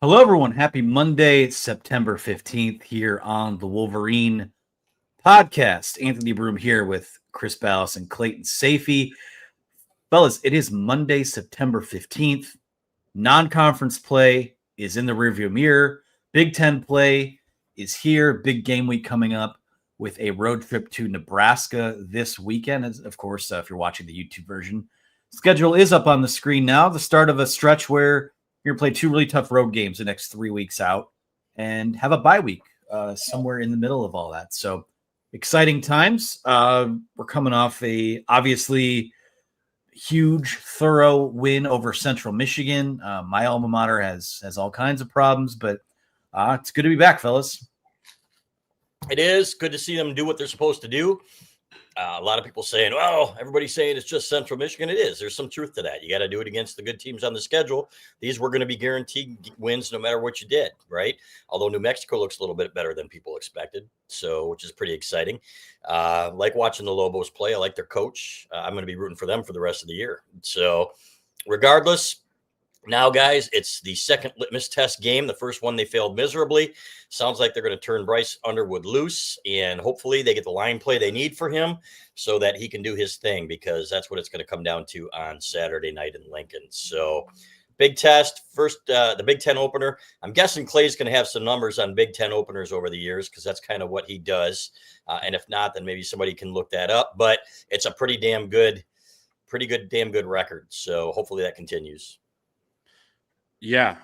Hello, everyone. Happy Monday, September 15th, here on the Wolverine podcast. Anthony Broom here with Chris Ballas and Clayton Safey. Fellas, it is Monday, September 15th. Non-conference play is in the rearview mirror. Big Ten play is here. Big game week coming up with a road trip to Nebraska this weekend. Of course, if you're watching the YouTube version, schedule is up on the screen now. The start of a stretch where you're going to play two really tough road games the next 3 weeks out and have a bye week somewhere in the middle of all that. So exciting times. We're coming off a obviously huge, thorough win over Central Michigan. My alma mater has all kinds of problems, but it's good to be back, fellas. It is good to see them do what they're supposed to do. A lot of people saying, well, everybody's saying it's just Central Michigan. It is. There's some truth to that. You got to do it against the good teams on the schedule. These were going to be guaranteed wins no matter what you did, right? Although New Mexico looks a little bit better than people expected, so which is pretty exciting. Like watching the Lobos play. I like their coach. I'm going to be rooting for them for the rest of the year. So regardless, now, guys, it's the second litmus test game. The first one, they failed miserably. Sounds like they're going to turn Bryce Underwood loose, and hopefully they get the line play they need for him so that he can do his thing, because that's what it's going to come down to on Saturday night in Lincoln. So big test. First, the Big Ten opener. I'm guessing Clay's going to have some numbers on Big Ten openers over the years, because that's kind of what he does. And if not, then maybe somebody can look that up. But it's a pretty damn good record. So hopefully that continues. Yeah,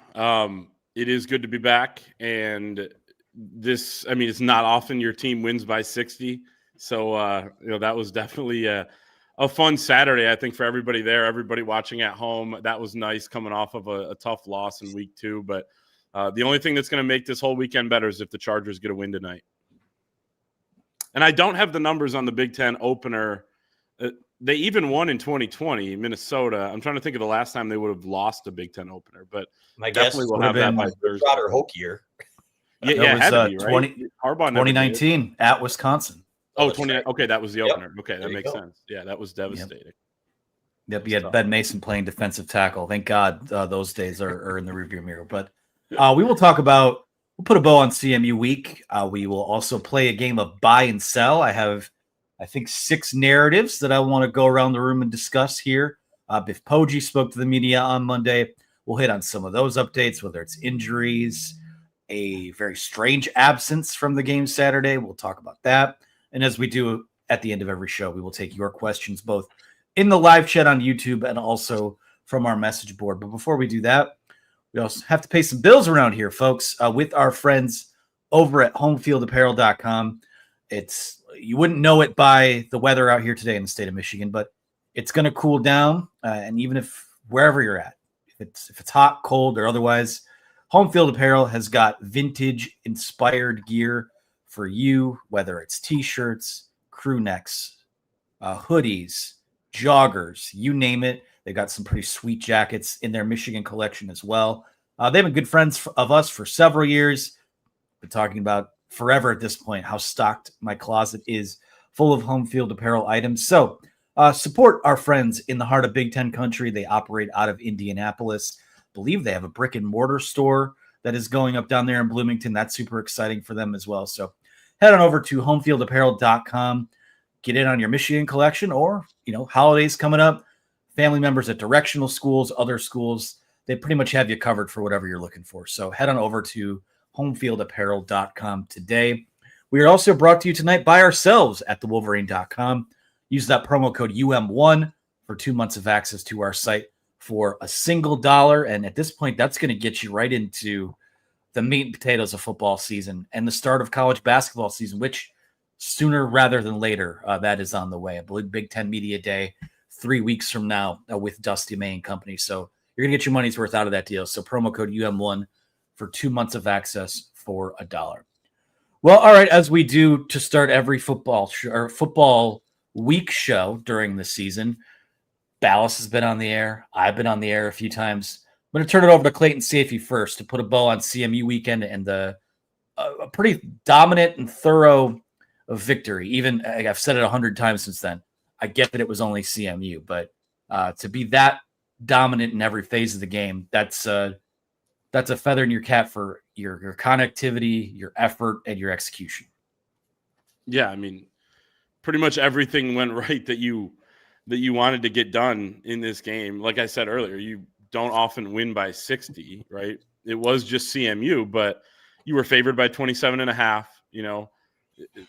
it is good to be back, and this, I mean, it's not often your team wins by 60, so that was definitely a fun Saturday, I think, for everybody there, everybody watching at home. That was nice, coming off of a tough loss in week 2, but the only thing that's going to make this whole weekend better is if the Chargers get a win tonight. And I don't have the numbers on the Big Ten opener. They even won in 2020, Minnesota. I'm trying to think of the last time they would have lost a Big Ten opener, but my guess we'll have that by Thursday. Or Hoke year. Yeah, it had to be, right? 2019 at Wisconsin. Oh, 20. Okay, that was the opener. Okay, that There you makes go. sense. Yeah, that was devastating. Yep, you had Ben Mason playing defensive tackle. Thank God those days are in the rearview mirror. But we will talk about, we'll put a bow on CMU week. We will also play a game of buy and sell. I think 6 narratives that I want to go around the room and discuss here. Biff Poggi spoke to the media on Monday. We'll hit on some of those updates, whether it's injuries, a very strange absence from the game Saturday. We'll talk about that. And as we do at the end of every show, we will take your questions both in the live chat on YouTube and also from our message board. But before we do that, we also have to pay some bills around here, folks, with our friends over at homefieldapparel.com. You wouldn't know it by the weather out here today in the state of Michigan, but it's going to cool down. And even if wherever you're at, if it's hot, cold, or otherwise, Home Field Apparel has got vintage inspired gear for you, whether it's t-shirts, crew necks, hoodies, joggers, you name it. They've got some pretty sweet jackets in their Michigan collection as well. They've been good friends of us for several years. Been talking about forever at this point how stocked my closet is full of Home Field Apparel items. So support our friends in the heart of Big Ten country. They operate out of Indianapolis. I believe they have a brick and mortar store that is going up down there in Bloomington. That's super exciting for them as well. So head on over to homefieldapparel.com. Get in on your Michigan collection, or, holidays coming up, family members at directional schools, other schools, they pretty much have you covered for whatever you're looking for. So head on over to homefieldapparel.com today. We are also brought to you tonight by ourselves at thewolverine.com. Use that promo code UM1 for 2 months of access to our site for a single $1. And at this point, that's going to get you right into the meat and potatoes of football season and the start of college basketball season, which sooner rather than later, that is on the way. I believe Big Ten Media Day 3 weeks from now with Dusty May and company. So you're going to get your money's worth out of that deal. So promo code UM1 for 2 months of access for $1. Well, all right, as we do to start every football week show during the season, Ballas has been on the air. I've been on the air a few times. I'm going to turn it over to Clayton Safey first to put a bow on CMU weekend and a pretty dominant and thorough victory. Even I've said it 100 times since then. I get that it was only CMU, but to be that dominant in every phase of the game, that's that's a feather in your cap for your connectivity, your effort, and your execution. Yeah, I mean, pretty much everything went right that you wanted to get done in this game. Like I said earlier, you don't often win by 60, right? It was just CMU, but you were favored by 27.5.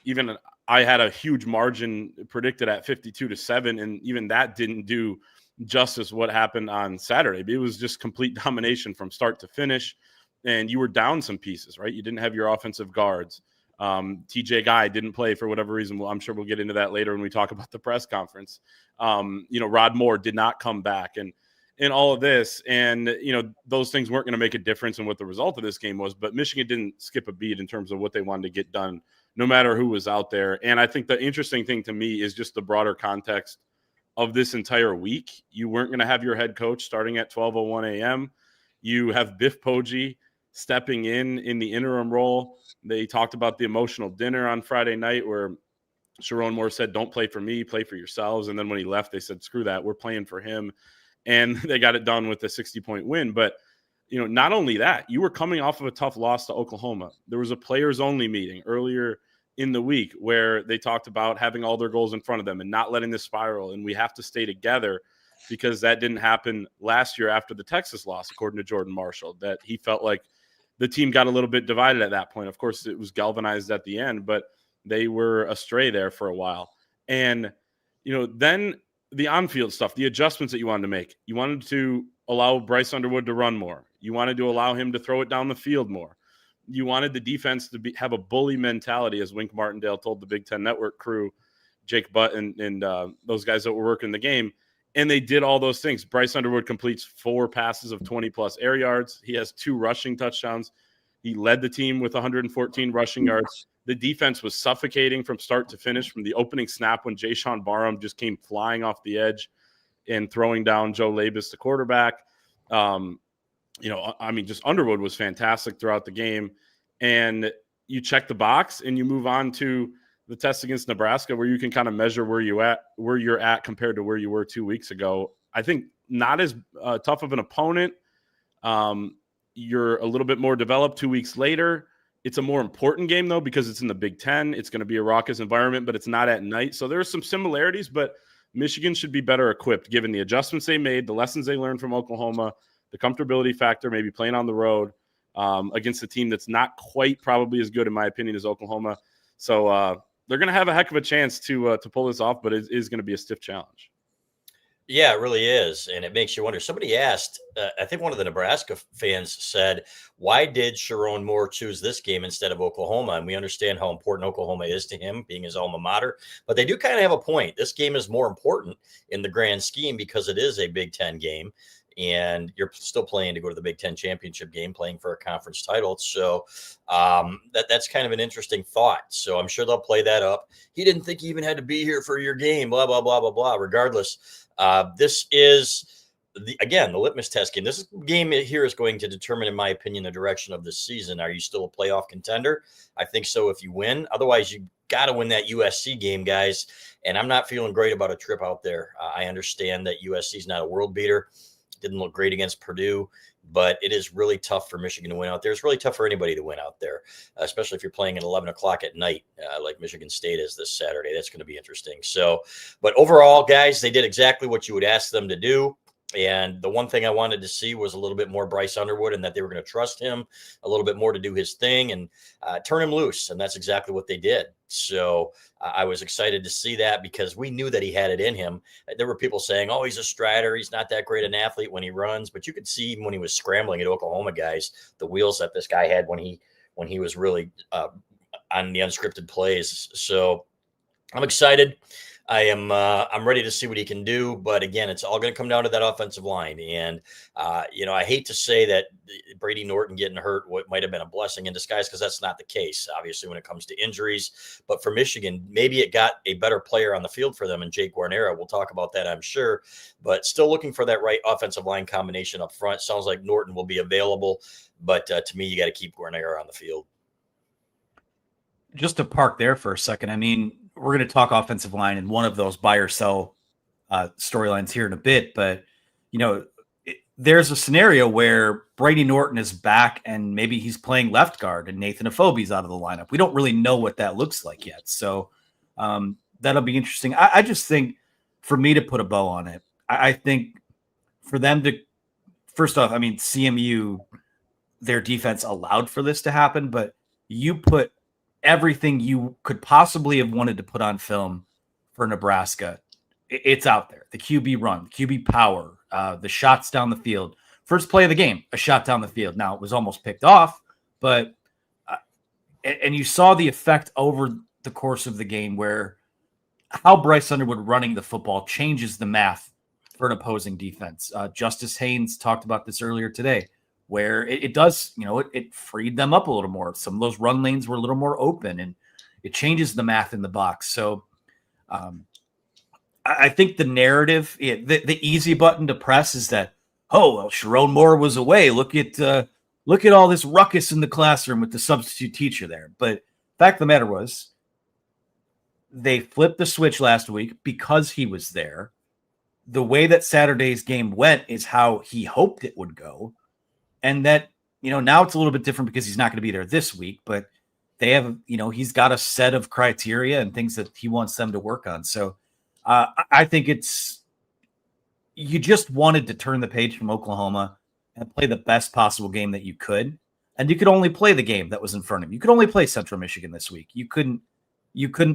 Even I had a huge margin predicted at 52-7, and even that didn't do justice what happened on Saturday. It was just complete domination from start to finish, and you were down some pieces, right? You didn't have your offensive guards. TJ Guy didn't play for whatever reason. Well, I'm sure we'll get into that later when we talk about the press conference. Rod Moore did not come back, and all of this, and those things weren't going to make a difference in what the result of this game was. But Michigan didn't skip a beat in terms of what they wanted to get done, no matter who was out there. And I think the interesting thing to me is just the broader context of this entire week. You weren't going to have your head coach starting at 12:01 a.m. You have Biff Poggi stepping in the interim role. They talked about the emotional dinner on Friday night where Sherrone Moore said, "Don't play for me, play for yourselves." And then when he left, they said, "Screw that, we're playing for him." And they got it done with a 60-point win. But, not only that, you were coming off of a tough loss to Oklahoma. There was a players-only meeting earlier in the week where they talked about having all their goals in front of them and not letting this spiral. And we have to stay together because that didn't happen last year after the Texas loss, according to Jordan Marshall, that he felt like the team got a little bit divided at that point. Of course, it was galvanized at the end, but they were astray there for a while. And, then the on-field stuff, the adjustments that you wanted to make. You wanted to allow Bryce Underwood to run more. You wanted to allow him to throw it down the field more. You wanted the defense to have a bully mentality, as Wink Martindale told the Big Ten Network crew, Jake Butt and those guys that were working the game. And they did all those things. Bryce Underwood completes 4 passes of 20-plus air yards. He has 2 rushing touchdowns. He led the team with 114 rushing yards. The defense was suffocating from start to finish, from the opening snap when Jayshawn Barham just came flying off the edge and throwing down Joe Labus, the quarterback. Just Underwood was fantastic throughout the game. And you check the box and you move on to the test against Nebraska, where you can kind of measure where you're at compared to where you were 2 weeks ago. I think not as tough of an opponent. You're a little bit more developed 2 weeks later. It's a more important game, though, because it's in the Big Ten. It's going to be a raucous environment, but it's not at night. So there are some similarities, but Michigan should be better equipped given the adjustments they made, the lessons they learned from Oklahoma, the comfortability factor, maybe playing on the road against a team that's not quite probably as good, in my opinion, as Oklahoma. So they're going to have a heck of a chance to pull this off, but it is going to be a stiff challenge. Yeah, it really is. And it makes you wonder. Somebody asked, I think one of the Nebraska fans said, why did Sherrone Moore choose this game instead of Oklahoma? And we understand how important Oklahoma is to him, being his alma mater. But they do kind of have a point. This game is more important in the grand scheme because it is a Big Ten game. And you're still playing to go to the Big Ten championship game, playing for a conference title. So that's kind of an interesting thought. So I'm sure they'll play that up. He didn't think he even had to be here for your game, blah, blah, blah, blah, blah. Regardless, this is, the litmus test game. This game here is going to determine, in my opinion, the direction of this season. Are you still a playoff contender? I think so if you win. Otherwise, you got to win that USC game, guys. And I'm not feeling great about a trip out there. I understand that USC is not a world beater. Didn't look great against Purdue, but it is really tough for Michigan to win out there. It's really tough for anybody to win out there, especially if you're playing at 11 o'clock at night, like Michigan State is this Saturday. That's going to be interesting. So, but overall, guys, they did exactly what you would ask them to do. And the one thing I wanted to see was a little bit more Bryce Underwood, and that they were going to trust him a little bit more to do his thing and turn him loose. And that's exactly what they did. So I was excited to see that because we knew that he had it in him. There were people saying, oh, he's a strider. He's not that great an athlete when he runs. But you could see even when he was scrambling at Oklahoma, guys, the wheels that this guy had when he was really on the unscripted plays. So I'm excited. I'm ready to see what he can do, but again, it's all going to come down to that offensive line. And I hate to say that Brady Norton getting hurt what might have been a blessing in disguise, because that's not the case, obviously, when it comes to injuries. But for Michigan, maybe it got a better player on the field for them, and Jake Guarnera. We'll talk about that, I'm sure. But still looking for that right offensive line combination up front. Sounds like Norton will be available, but to me, you got to keep Guarnera on the field. Just to park there for a second, I mean, we're going to talk offensive line and one of those buy or sell storylines here in a bit, but there's a scenario where Brady Norton is back and maybe he's playing left guard and Nathan Afobe's out of the lineup. We don't really know what that looks like yet. So that'll be interesting. I just think for me to put a bow on it, I think for them to, first off, I mean, CMU, their defense allowed for this to happen, but you put everything you could possibly have wanted to put on film for Nebraska. It's out there. The QB run, the QB power, the shots down the field. First play of the game, a shot down the field. Now, it was almost picked off, but and you saw the effect over the course of the game where how Bryce Underwood running the football changes the math for an opposing defense. Justice Haynes talked about this earlier today, where it does, it freed them up a little more. Some of those run lanes were a little more open, and it changes the math in the box. So I think the narrative, the easy button to press is that, oh, well, Sherrone Moore was away. Look at all this ruckus in the classroom with the substitute teacher there. But fact of the matter was, they flipped the switch last week because he was there. The way that Saturday's game went is how he hoped it would go. And that, now it's a little bit different because he's not going to be there this week, but they have, he's got a set of criteria and things that he wants them to work on. So I think you just wanted to turn the page from Oklahoma and play the best possible game that you could. And you could only play the game that was in front of you. You could only play Central Michigan this week. You couldn't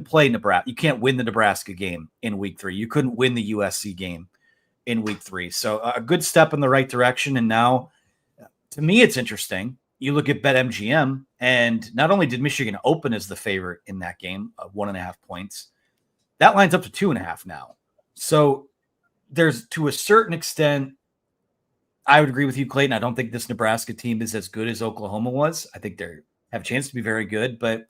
play Nebraska. You can't win the Nebraska game in week 3. You couldn't win the USC game in week 3. So a good step in the right direction. And now, to me, it's interesting. You look at BetMGM, and not only did Michigan open as the favorite in that game of 1.5 points, that lines up to 2.5 now. So there's, to a certain extent, I would agree with you, Clayton. I don't think this Nebraska team is as good as Oklahoma was. I think they have a chance to be very good, but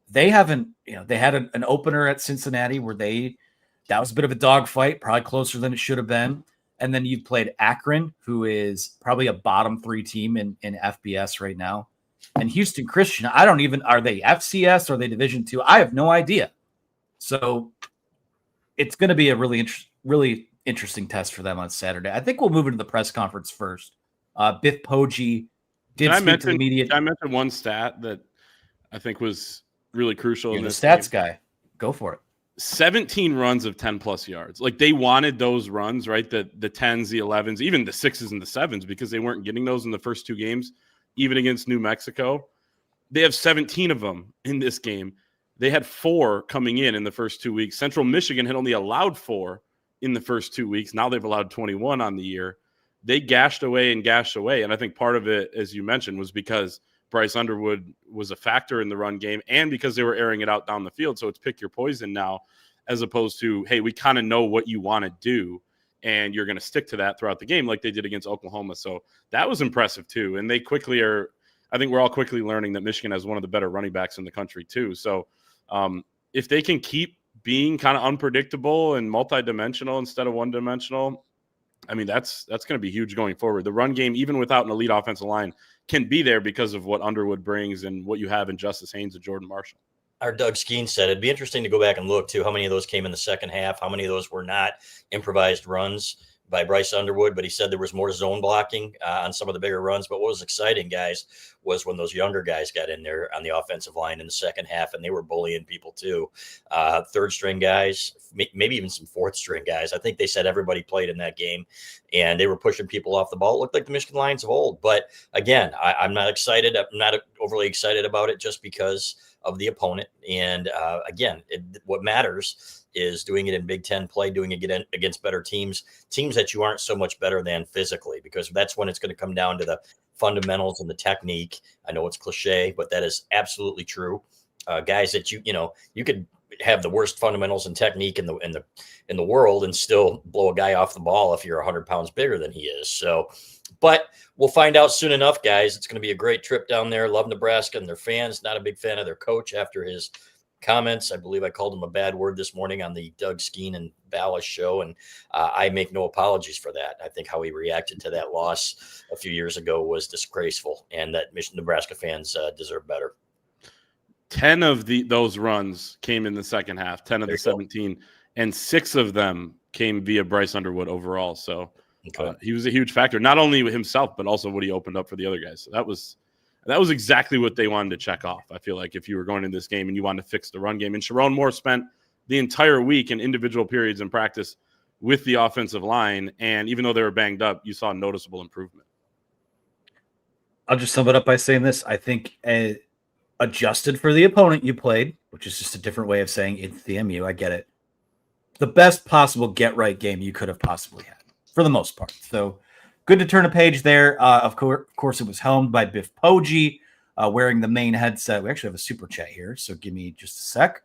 they haven't, they had an opener at Cincinnati where that was a bit of a dogfight, probably closer than it should have been. And then you've played Akron, who is probably a bottom 3 team in FBS right now. And Houston Christian, are they FCS? Are they Division II? I have no idea. So it's going to be a really interesting test for them on Saturday. I think we'll move into the press conference first. Biff Poggi did speak to the media. I mentioned one stat that I think was really crucial. You're in the this stats game. guy. Go for it. 17 runs of 10 plus yards. Like, they wanted those runs, right? The 10s, the 11s, even the 6s and the 7s, because they weren't getting those in the first 2 games, even against New Mexico. They have 17 of them in this game. They had 4 coming in the first 2 weeks. Central Michigan had only allowed 4 in the first 2 weeks. Now they've allowed 21 on the year. They gashed away. And I think part of it, as you mentioned, was because Bryce Underwood was a factor in the run game, and because they were airing it out down the field. So it's pick your poison now, as opposed to, hey, we kind of know what you want to do, and you're going to stick to that throughout the game like they did against Oklahoma. So that was impressive too. And they quickly I think we're all quickly learning that Michigan has one of the better running backs in the country too. So if they can keep being kind of unpredictable and multidimensional instead of one-dimensional, I mean, that's going to be huge going forward. The run game, even without an elite offensive line, can be there because of what Underwood brings and what you have in Justice Haynes and Jordan Marshall. Our Doug Skeen said it'd be interesting to go back and look, too, how many of those came in the second half, how many of those were not improvised runs by Bryce Underwood, but he said there was more zone blocking on some of the bigger runs. But what was exciting, guys, was when those younger guys got in there on the offensive line in the second half, and they were bullying people too. Third string guys, maybe even some fourth string guys. I think they said everybody played in that game, and they were pushing people off the ball. It looked like the Michigan Lions of old. But again, I'm not excited. I'm not overly excited about it just because of the opponent. And again, what matters is doing it in Big Ten play, doing it against better teams that you aren't so much better than physically, because that's when it's going to come down to the fundamentals and the technique. I know it's cliche, but that is absolutely true. Guys that you could have the worst fundamentals and technique in the world and still blow a guy off the ball if you're 100 pounds bigger than he is. So, but we'll find out soon enough, guys. It's going to be a great trip down there. Love Nebraska and their fans. Not a big fan of their coach after his comments. I believe I called him a bad word this morning on the Doug Skeen and Ballas show, and I make no apologies for that. I think how he reacted to that loss a few years ago was disgraceful, and that Nebraska fans deserve better. 10 of those runs came in the second half, 10 of the 17, and 6 of them came via Bryce Underwood overall. So Okay. He was a huge factor, not only himself, but also what he opened up for the other guys. So that was exactly what they wanted to check off. I feel like if you were going into this game and you wanted to fix the run game, and Sherrone Moore spent the entire week in individual periods in practice with the offensive line, and even though they were banged up, you saw noticeable improvement. I'll just sum it up by saying this. I think adjusted for the opponent you played, which is just a different way of saying it's the MU. I get it. The best possible get-right game you could have possibly had, for the most part. So good to turn a page there. Of course, it was helmed by Biff Poggi, wearing the main headset. We actually have a super chat here, so give me just a sec.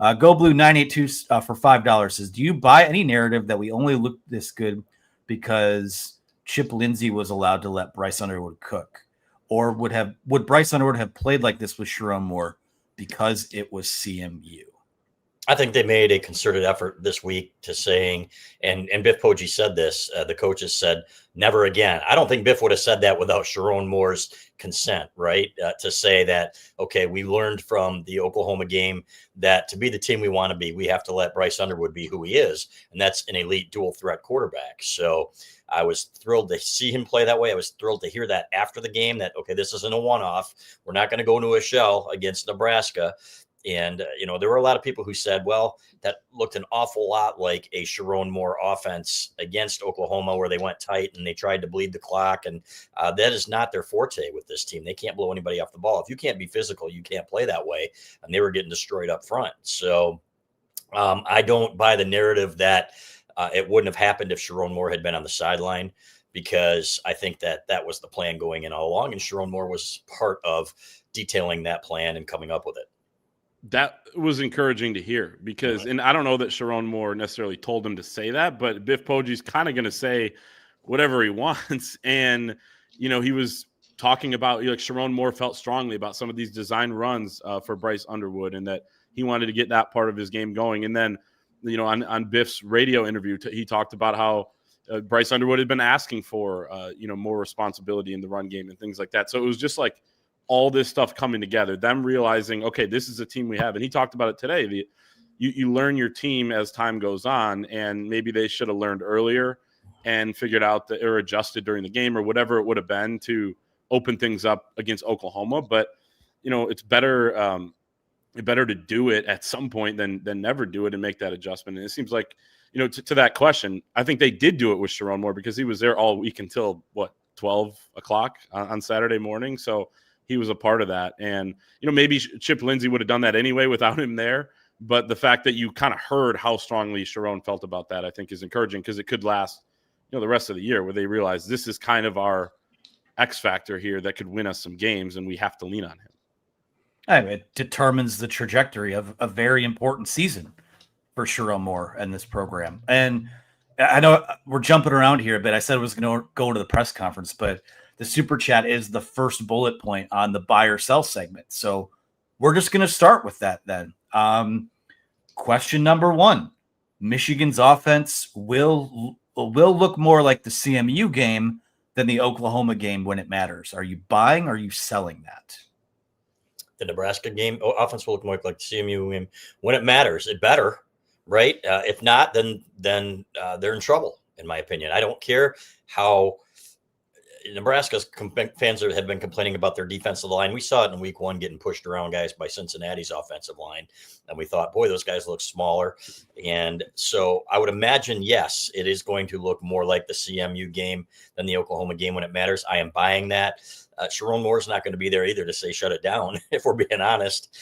GoBlue 982 for $5 says, do you buy any narrative that we only look this good because Chip Lindsey was allowed to let Bryce Underwood cook? Or would Bryce Underwood have played like this with Sherrone Moore because it was CMU? I think they made a concerted effort this week to saying, and Biff Poggi said this, the coaches said, never again. I don't think Biff would have said that without Sherrone Moore's consent, right? To say that, okay, we learned from the Oklahoma game that to be the team we want to be, we have to let Bryce Underwood be who he is. And that's an elite dual threat quarterback. So I was thrilled to see him play that way. I was thrilled to hear that after the game that, okay, this isn't a one-off. We're not going to go into a shell against Nebraska. And, there were a lot of people who said, well, that looked an awful lot like a Sherrone Moore offense against Oklahoma where they went tight and they tried to bleed the clock. And that is not their forte with this team. They can't blow anybody off the ball. If you can't be physical, you can't play that way. And they were getting destroyed up front. So I don't buy the narrative that it wouldn't have happened if Sherrone Moore had been on the sideline, because I think that was the plan going in all along. And Sherrone Moore was part of detailing that plan and coming up with it. That was encouraging to hear because, and I don't know that Sherrone Moore necessarily told him to say that, but Biff Poggi's kind of going to say whatever he wants. And, he was talking about, like, Sherrone Moore felt strongly about some of these design runs for Bryce Underwood and that he wanted to get that part of his game going. And then, on Biff's radio interview, he talked about how Bryce Underwood had been asking for, more responsibility in the run game and things like that. So it was just like, all this stuff coming together, them realizing, okay, this is a team we have. And he talked about it today. You learn your team as time goes on, and maybe they should have learned earlier and figured out that or adjusted during the game or whatever it would have been to open things up against Oklahoma. But, it's better to do it at some point than never do it and make that adjustment. And it seems like, to that question, I think they did do it with Sherrone Moore because he was there all week until 12 o'clock on Saturday morning. So he was a part of that. And, maybe Chip Lindsey would have done that anyway without him there. But the fact that you kind of heard how strongly Sherrone felt about that, I think is encouraging because it could last, the rest of the year where they realize this is kind of our X factor here that could win us some games and we have to lean on him. It determines the trajectory of a very important season for Sherrone Moore and this program. And I know we're jumping around here, but I said I was going to go to the press conference, but the super chat is the first bullet point on the buy or sell segment. So we're just going to start with that then. Question number 1, Michigan's offense will look more like the CMU game than the Oklahoma game when it matters. Are you buying or are you selling that? The Nebraska game offense will look more like the CMU game when it matters. It better, right? If not, then they're in trouble, in my opinion. I don't care how Nebraska's fans have been complaining about their defensive line. We saw it in week 1 getting pushed around, guys, by Cincinnati's offensive line. And we thought, boy, those guys look smaller. And so I would imagine, yes, it is going to look more like the CMU game than the Oklahoma game when it matters. I am buying that. Sherrone Moore's not going to be there either to say shut it down, if we're being honest,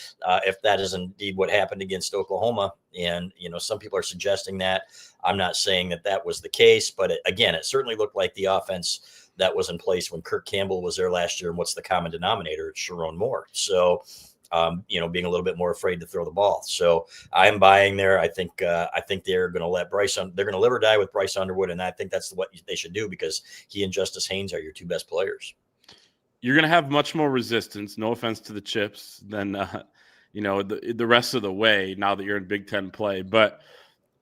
if that is indeed what happened against Oklahoma. And, some people are suggesting that. I'm not saying that was the case. But again, it certainly looked like the offense that was in place when Kirk Campbell was there last year. And what's the common denominator? It's Sherrone Moore. So, being a little bit more afraid to throw the ball. So I'm buying there. I think they're going to let they're going to live or die with Bryce Underwood. And I think that's what they should do because he and Justice Haynes are your 2 best players. You're going to have much more resistance, no offense to the Chips, than, the rest of the way now that you're in Big Ten play. But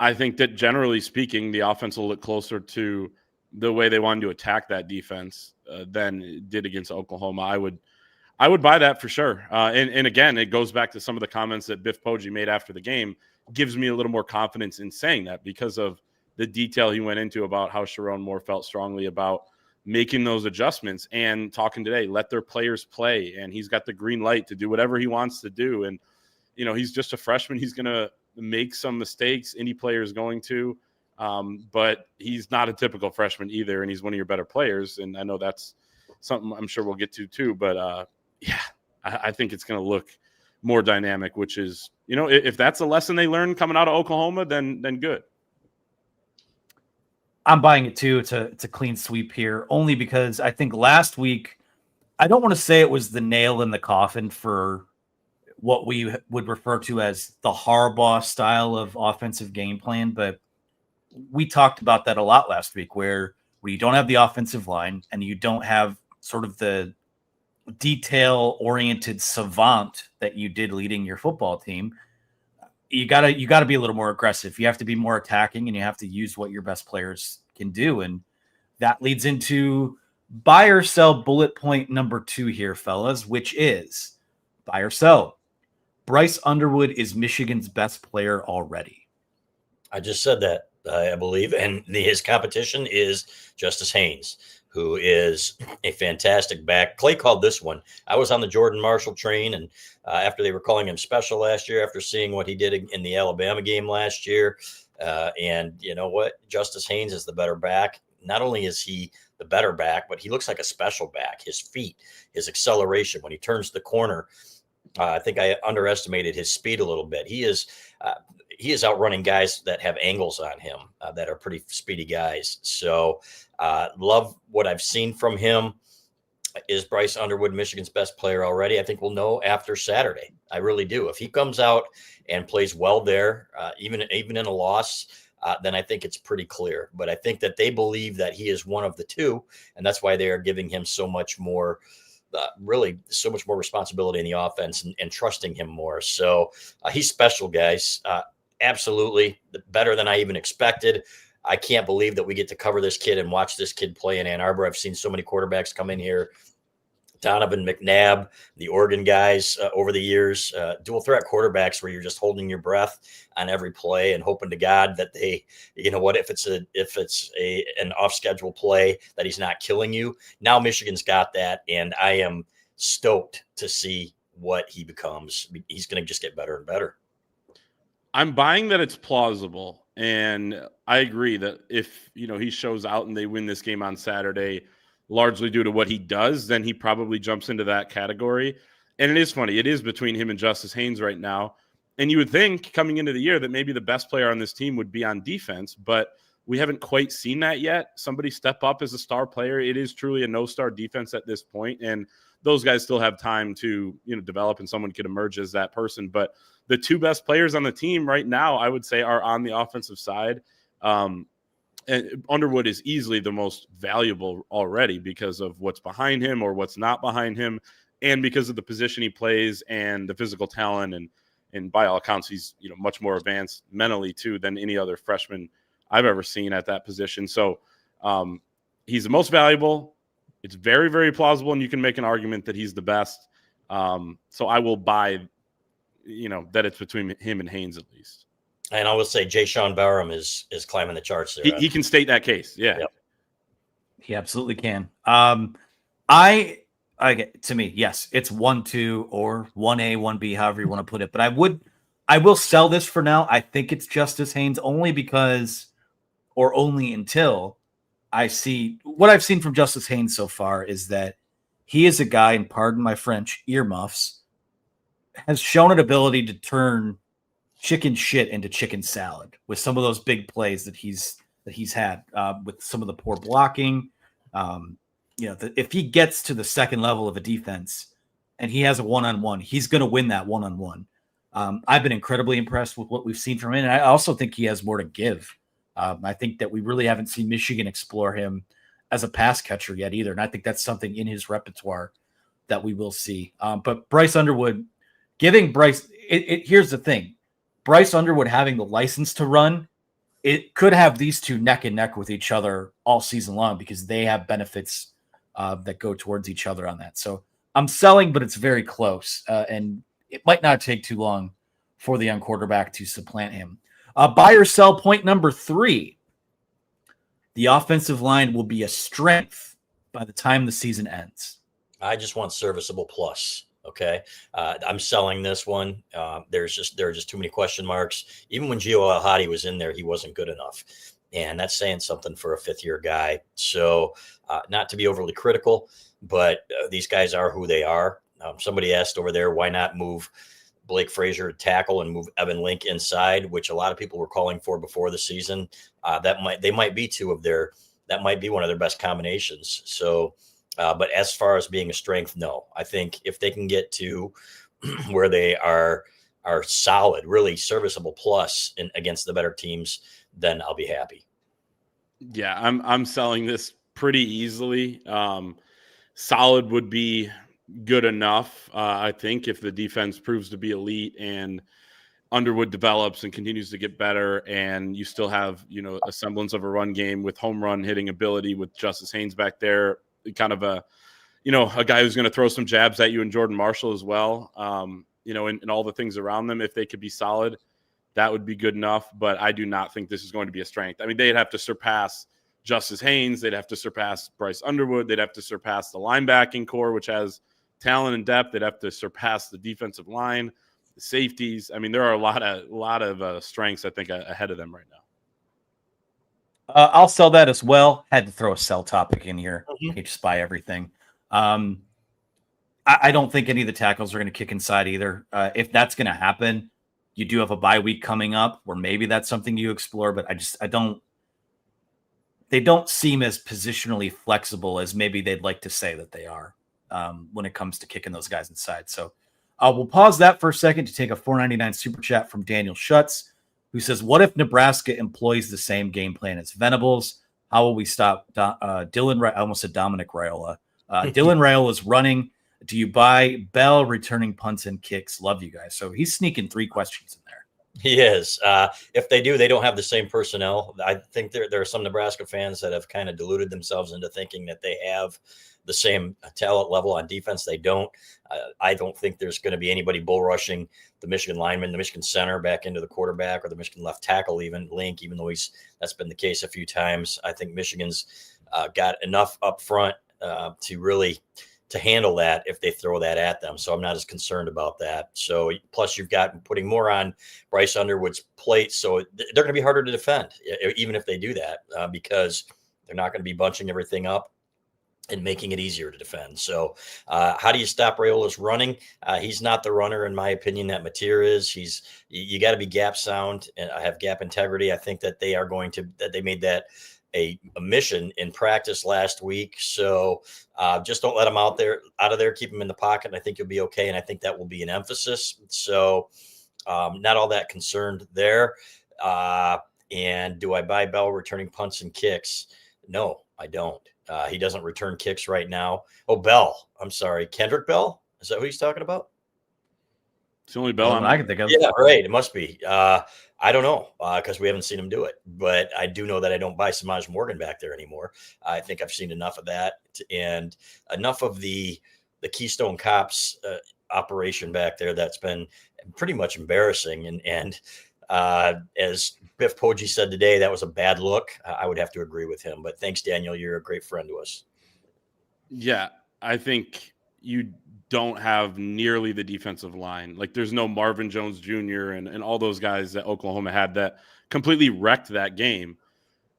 I think that generally speaking, the offense will look closer to the way they wanted to attack that defense than it did against Oklahoma. I would buy that for sure. And again, it goes back to some of the comments that Biff Poggi made after the game. Gives me a little more confidence in saying that because of the detail he went into about how Sherrone Moore felt strongly about making those adjustments and talking today, let their players play. And he's got the green light to do whatever he wants to do. And, he's just a freshman. He's going to make some mistakes. Any player is going to, but he's not a typical freshman either. And he's one of your better players. And I know that's something I'm sure we'll get to too, but I think it's going to look more dynamic, which is, if that's a lesson they learn coming out of Oklahoma, then good. I'm buying it too. It's a clean sweep here, only because I think last week, I don't want to say it was the nail in the coffin for what we would refer to as the Harbaugh style of offensive game plan, but we talked about that a lot last week, where you don't have the offensive line and you don't have sort of the detail-oriented savant that you did leading your football team. You gotta be a little more aggressive. You have to be more attacking, and you have to use what your best players can do. And that leads into buy or sell bullet point number 2 here, fellas, which is buy or sell. Bryce Underwood is Michigan's best player already. I just said that, I believe, and his competition is Justice Haynes, who is a fantastic back. Clay called this one. I was on the Jordan Marshall train, and after they were calling him special last year, after seeing what he did in the Alabama game last year, and you know what? Justice Haynes is the better back. Not only is he the better back, but he looks like a special back. His feet, his acceleration when he turns the corner. I think I underestimated his speed a little bit. He is outrunning guys that have angles on him that are pretty speedy guys. So love what I've seen from him. Is Bryce Underwood Michigan's best player already? I think we'll know after Saturday. I really do. If he comes out and plays well there, even in a loss, then I think it's pretty clear. But I think that they believe that he is one of the two, and that's why they are giving him so much more so much more responsibility in the offense and trusting him more. So he's special, guys. Absolutely better than I even expected. I can't believe that we get to cover this kid and watch this kid play in Ann Arbor. I've seen so many quarterbacks come in here. Donovan McNabb, the Oregon guys over the years, dual threat quarterbacks where you're just holding your breath on every play and hoping to God that they, if it's an off schedule play that he's not killing you. Now Michigan's got that, and I am stoked to see what he becomes. He's going to just get better and better. I'm buying that it's plausible, and I agree that if he shows out and they win this game on Saturday, largely due to what he does, then he probably jumps into that category. And it is funny. It is between him and Justice Haynes right now. And you would think coming into the year that maybe the best player on this team would be on defense, but we haven't quite seen that yet. Somebody step up as a star player. It is truly a no-star defense at this point, and those guys still have time to develop, and someone could emerge as that person. But the two best players on the team right now, I would say, are on the offensive side. And Underwood is easily the most valuable already because of what's behind him or what's not behind him, and because of the position he plays and the physical talent. And by all accounts, he's much more advanced mentally too than any other freshman I've ever seen at that position. So he's the most valuable. It's very, very plausible, and you can make an argument that he's the best. So I will buy, that it's between him and Haynes at least. And I will say Jay Sean Barham is climbing the charts there. He can state that case. Yeah. Yep. He absolutely can. To me, yes, it's 1-2 or 1A, 1B, however you want to put it. But I will sell this for now. I think it's Justice Haynes only until I see what I've seen from Justice Haynes so far is that he is a guy, and pardon my French, earmuffs, has shown an ability to turn chicken shit into chicken salad with some of those big plays that he's had with some of the poor blocking. If he gets to the second level of a defense and he has a one-on-one, he's going to win that one-on-one. I've been incredibly impressed with what we've seen from him. And I also think he has more to give. I think that we really haven't seen Michigan explore him as a pass catcher yet either. And I think that's something in his repertoire that we will see. But Bryce Underwood, here's the thing. Bryce Underwood having the license to run, it could have these two neck and neck with each other all season long because they have benefits that go towards each other on that. So I'm selling, but it's very close. And it might not take too long for the young quarterback to supplant him. Buy or sell point number 3. the offensive line will be a strength by the time the season ends? I just want serviceable plus. Okay. I'm selling this one. There are just too many question marks. Even when Gio Alhadi was in there, he wasn't good enough. And that's saying something for a fifth-year guy. So not to be overly critical, but these guys are who they are. Somebody asked over there, why not move Blake Frazier to tackle and move Evan Link inside, which a lot of people were calling for before the season. That might be that might be one of their best combinations. So, but as far as being a strength, no. I think if they can get to where they are solid, really serviceable plus against the better teams, then I'll be happy. Yeah, I'm selling this pretty easily. Solid would be good enough, I think, if the defense proves to be elite and Underwood develops and continues to get better, and you still have, a semblance of a run game with home run hitting ability with Justice Haynes back there, kind of a guy who's going to throw some jabs at you, and Jordan Marshall as well, and all the things around them. If they could be solid, that would be good enough, but I do not think this is going to be a strength. I mean, they'd have to surpass Justice Haynes. They'd have to surpass Bryce Underwood. They'd have to surpass the linebacking core, which has talent and depth. They'd have to surpass the defensive line, the safeties. I mean, there are a lot of strengths, I think, ahead of them right now. I'll sell that as well. Had to throw a sell topic in here. Mm-hmm. Can't just buy everything. I don't think any of the tackles are going to kick inside either. If that's going to happen, you do have a bye week coming up where maybe that's something you explore, but they don't seem as positionally flexible as maybe they'd like to say that they are when it comes to kicking those guys inside. So we'll pause that for a second to take a $4.99 super chat from Daniel Schutz, who says, what if Nebraska employs the same game plan as Venables? How will we stop Dylan? I almost said Dominic Raiola. Dylan Raiola's running. Do you buy Bell returning punts and kicks? Love you guys. So he's sneaking 3 questions in there. He is. If they do, they don't have the same personnel. I think there are some Nebraska fans that have kind of deluded themselves into thinking that they have the same talent level on defense. They don't. I don't think there's going to be anybody bull rushing the Michigan lineman, the Michigan center back into the quarterback, or the Michigan left tackle, even Link, even though that's been the case a few times. I think Michigan's got enough up front to handle that if they throw that at them. So I'm not as concerned about that. So plus you've got putting more on Bryce Underwood's plate. So they're going to be harder to defend, even if they do that, because they're not going to be bunching everything up and making it easier to defend. So how do you stop Raiola's running? He's not the runner, in my opinion, that Mateer is. You got to be gap sound and have gap integrity. I think that they made that a mission in practice last week. So just don't let him out of there, keep him in the pocket. And I think you'll be okay. And I think that will be an emphasis. So not all that concerned there. And do I buy Bell returning punts and kicks? No, I don't. He doesn't return kicks right now. Oh, Bell. I'm sorry. Kendrick Bell? Is that who he's talking about? It's the only Bell I can think of. Yeah, right. It must be. I don't know because we haven't seen him do it. But I do know that I don't buy Samaj Morgan back there anymore. I think I've seen enough of that and enough of the Keystone Cops operation back there that's been pretty much embarrassing. And as Biff Poggi said today, that was a bad look. I would have to agree with him. But thanks, Daniel. You're a great friend to us. Yeah, I think you don't have nearly the defensive line. Like there's no Marvin Jones Jr. and all those guys that Oklahoma had that completely wrecked that game.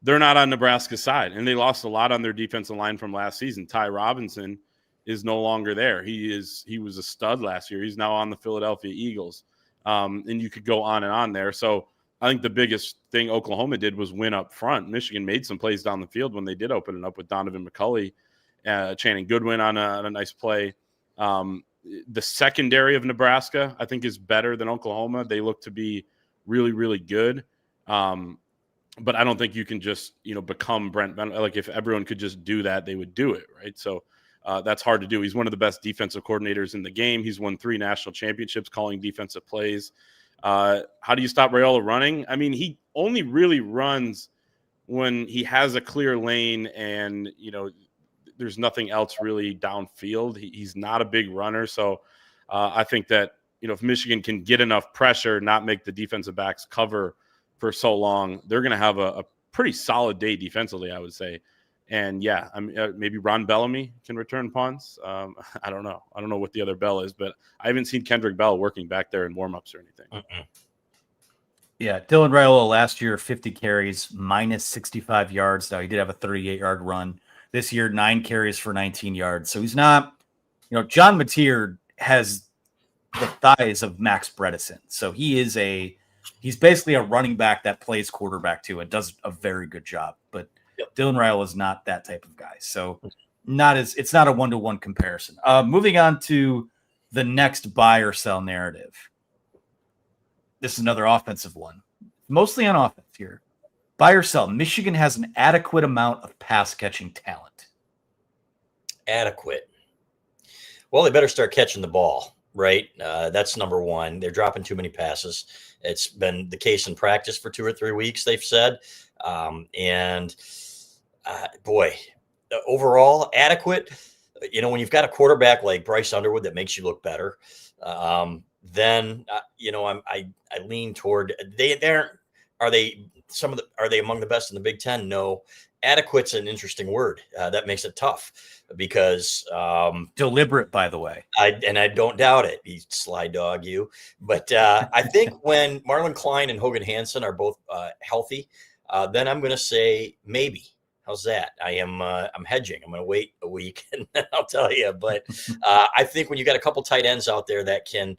They're not on Nebraska's side, and they lost a lot on their defensive line from last season. Ty Robinson is no longer there. He was a stud last year. He's now on the Philadelphia Eagles. And you could go on and on there. So I think the biggest thing Oklahoma did was win up front. Michigan made some plays down the field when they did open it up with Donovan McCulley, Channing Goodwin on a nice play. The secondary of Nebraska, I think, is better than Oklahoma. They look to be really, really good. But I don't think you can just, become Brent Venables. Like if everyone could just do that, they would do it, right? So that's hard to do. He's one of the best defensive coordinators in the game. He's won 3 national championships calling defensive plays. How do you stop Raiola running? I mean, he only really runs when he has a clear lane and, there's nothing else really downfield. He's not a big runner. So I think that, if Michigan can get enough pressure, not make the defensive backs cover for so long, they're going to have a pretty solid day defensively, I would say. And yeah, I mean, maybe Ron Bellamy can return punts. I don't know. I don't know what the other Bell is, but I haven't seen Kendrick Bell working back there in warmups or anything. Yeah, Dylan Raiola last year, 50 carries, minus 65 yards. Now, he did have a 38-yard run. This year, 9 carries for 19 yards. So he's not, John Mateer has the thighs of Max Bredesen. So he's basically a running back that plays quarterback too and does a very good job. But Dylan Raiola is not that type of guy. So it's not a one-to-one comparison. Moving on to the next buy or sell narrative. This is another offensive one, mostly on offense here. Buy or sell. Michigan has an adequate amount of pass catching talent. Adequate. Well, they better start catching the ball, right? That's number one. They're dropping too many passes. It's been the case in practice for 2 or 3 weeks, they've said. Boy, overall adequate. When you've got a quarterback like Bryce Underwood that makes you look better, then I lean toward are they among the best in the Big Ten? No. Adequate's an interesting word. That makes it tough because deliberate, by the way. I don't doubt it. You sly dog, you. But I think when Marlon Klein and Hogan Hansen are both healthy, then I'm going to say maybe. How's that? I'm hedging. I'm going to wait a week and then I'll tell you. But I think when you got a couple tight ends out there that can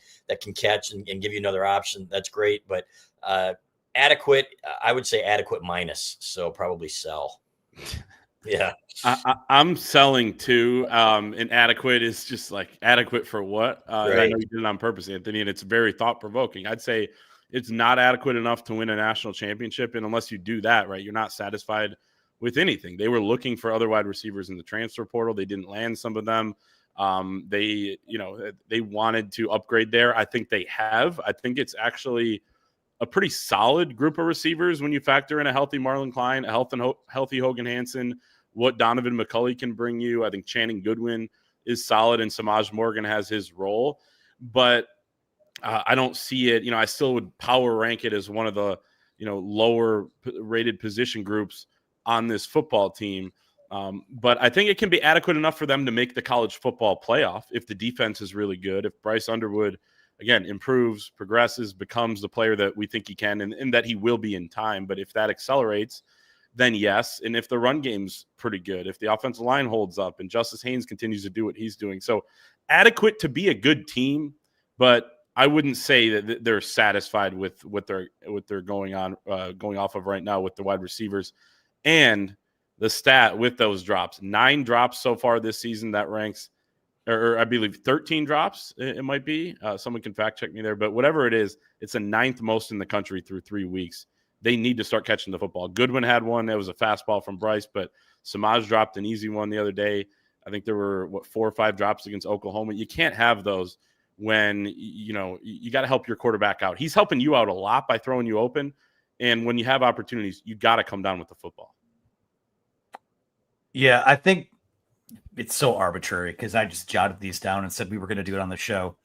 catch and give you another option, that's great. But adequate, I would say adequate minus. So probably sell. Yeah. I'm selling too. And adequate is just like adequate for what? Right. I know you did it on purpose, Anthony, and it's very thought provoking. I'd say it's not adequate enough to win a national championship. And unless you do that, right, you're not satisfied with anything. They were looking for other wide receivers in the transfer portal. They didn't land some of them. They wanted to upgrade there. I think they have. I think it's actually a pretty solid group of receivers when you factor in a healthy Marlon Klein, a healthy Hogan Hansen, what Donovan McCulley can bring you. I think Channing Goodwin is solid and Samaj Morgan has his role. But I don't see it. I still would power rank it as one of the, lower rated position groups on this football team. But I think it can be adequate enough for them to make the college football playoff if the defense is really good. If Bryce Underwood, again, improves, progresses, becomes the player that we think he can and that he will be in time. But if that accelerates, then yes. And if the run game's pretty good, if the offensive line holds up and Justice Haynes continues to do what he's doing. So adequate to be a good team, but I wouldn't say that they're satisfied with what they're going off of right now with the wide receivers. And the stat with those drops, 9 drops so far this season, that ranks, or I believe 13 drops, it might be. Someone can fact check me there, but whatever it is, it's the 9th most in the country through 3 weeks. They need to start catching the football. Goodwin had one. That was a fastball from Bryce, but Samaj dropped an easy one the other day. I think there were 4 or 5 drops against Oklahoma. You can't have those when, you got to help your quarterback out. He's helping you out a lot by throwing you open. And when you have opportunities, you got to come down with the football. Yeah, I think it's so arbitrary because I just jotted these down and said we were going to do it on the show.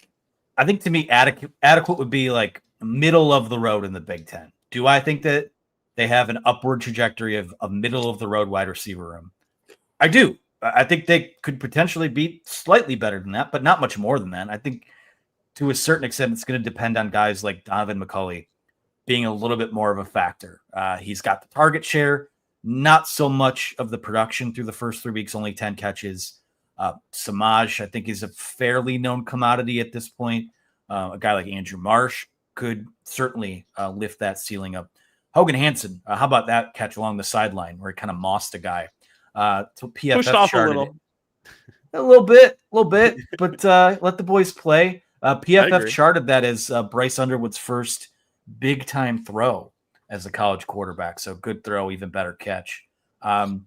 I think to me, adequate would be like middle of the road in the Big Ten. Do I think that they have an upward trajectory of a middle of the road wide receiver room? I do. I think they could potentially be slightly better than that, but not much more than that. I think to a certain extent, it's going to depend on guys like Donovan McCulley being a little bit more of a factor. He's got the target share, not so much of the production through the first 3 weeks, only 10 catches. Samaj, I think, is a fairly known commodity at this point. A guy like Andrew Marsh could certainly lift that ceiling up. Hogan Hansen, how about that catch along the sideline where he kind of mossed a guy? So PFF pushed off charted a little bit, but let the boys play. PFF charted that as Bryce Underwood's first big-time throw as a college quarterback. So good throw, even better catch. I'm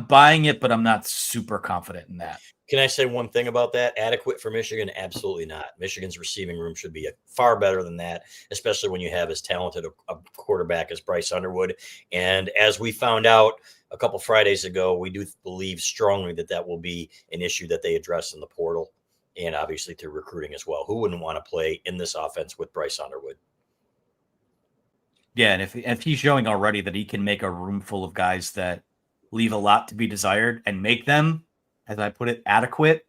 buying it, but I'm not super confident in that. Can I say one thing about that? Adequate for Michigan? Absolutely not. Michigan's receiving room should be far better than that, especially when you have as talented a quarterback as Bryce Underwood. And as we found out a couple Fridays ago, we do believe strongly that will be an issue that they address in the portal and obviously through recruiting as well. Who wouldn't want to play in this offense with Bryce Underwood? Yeah, and if he's showing already that he can make a room full of guys that leave a lot to be desired and make them, as I put it, adequate,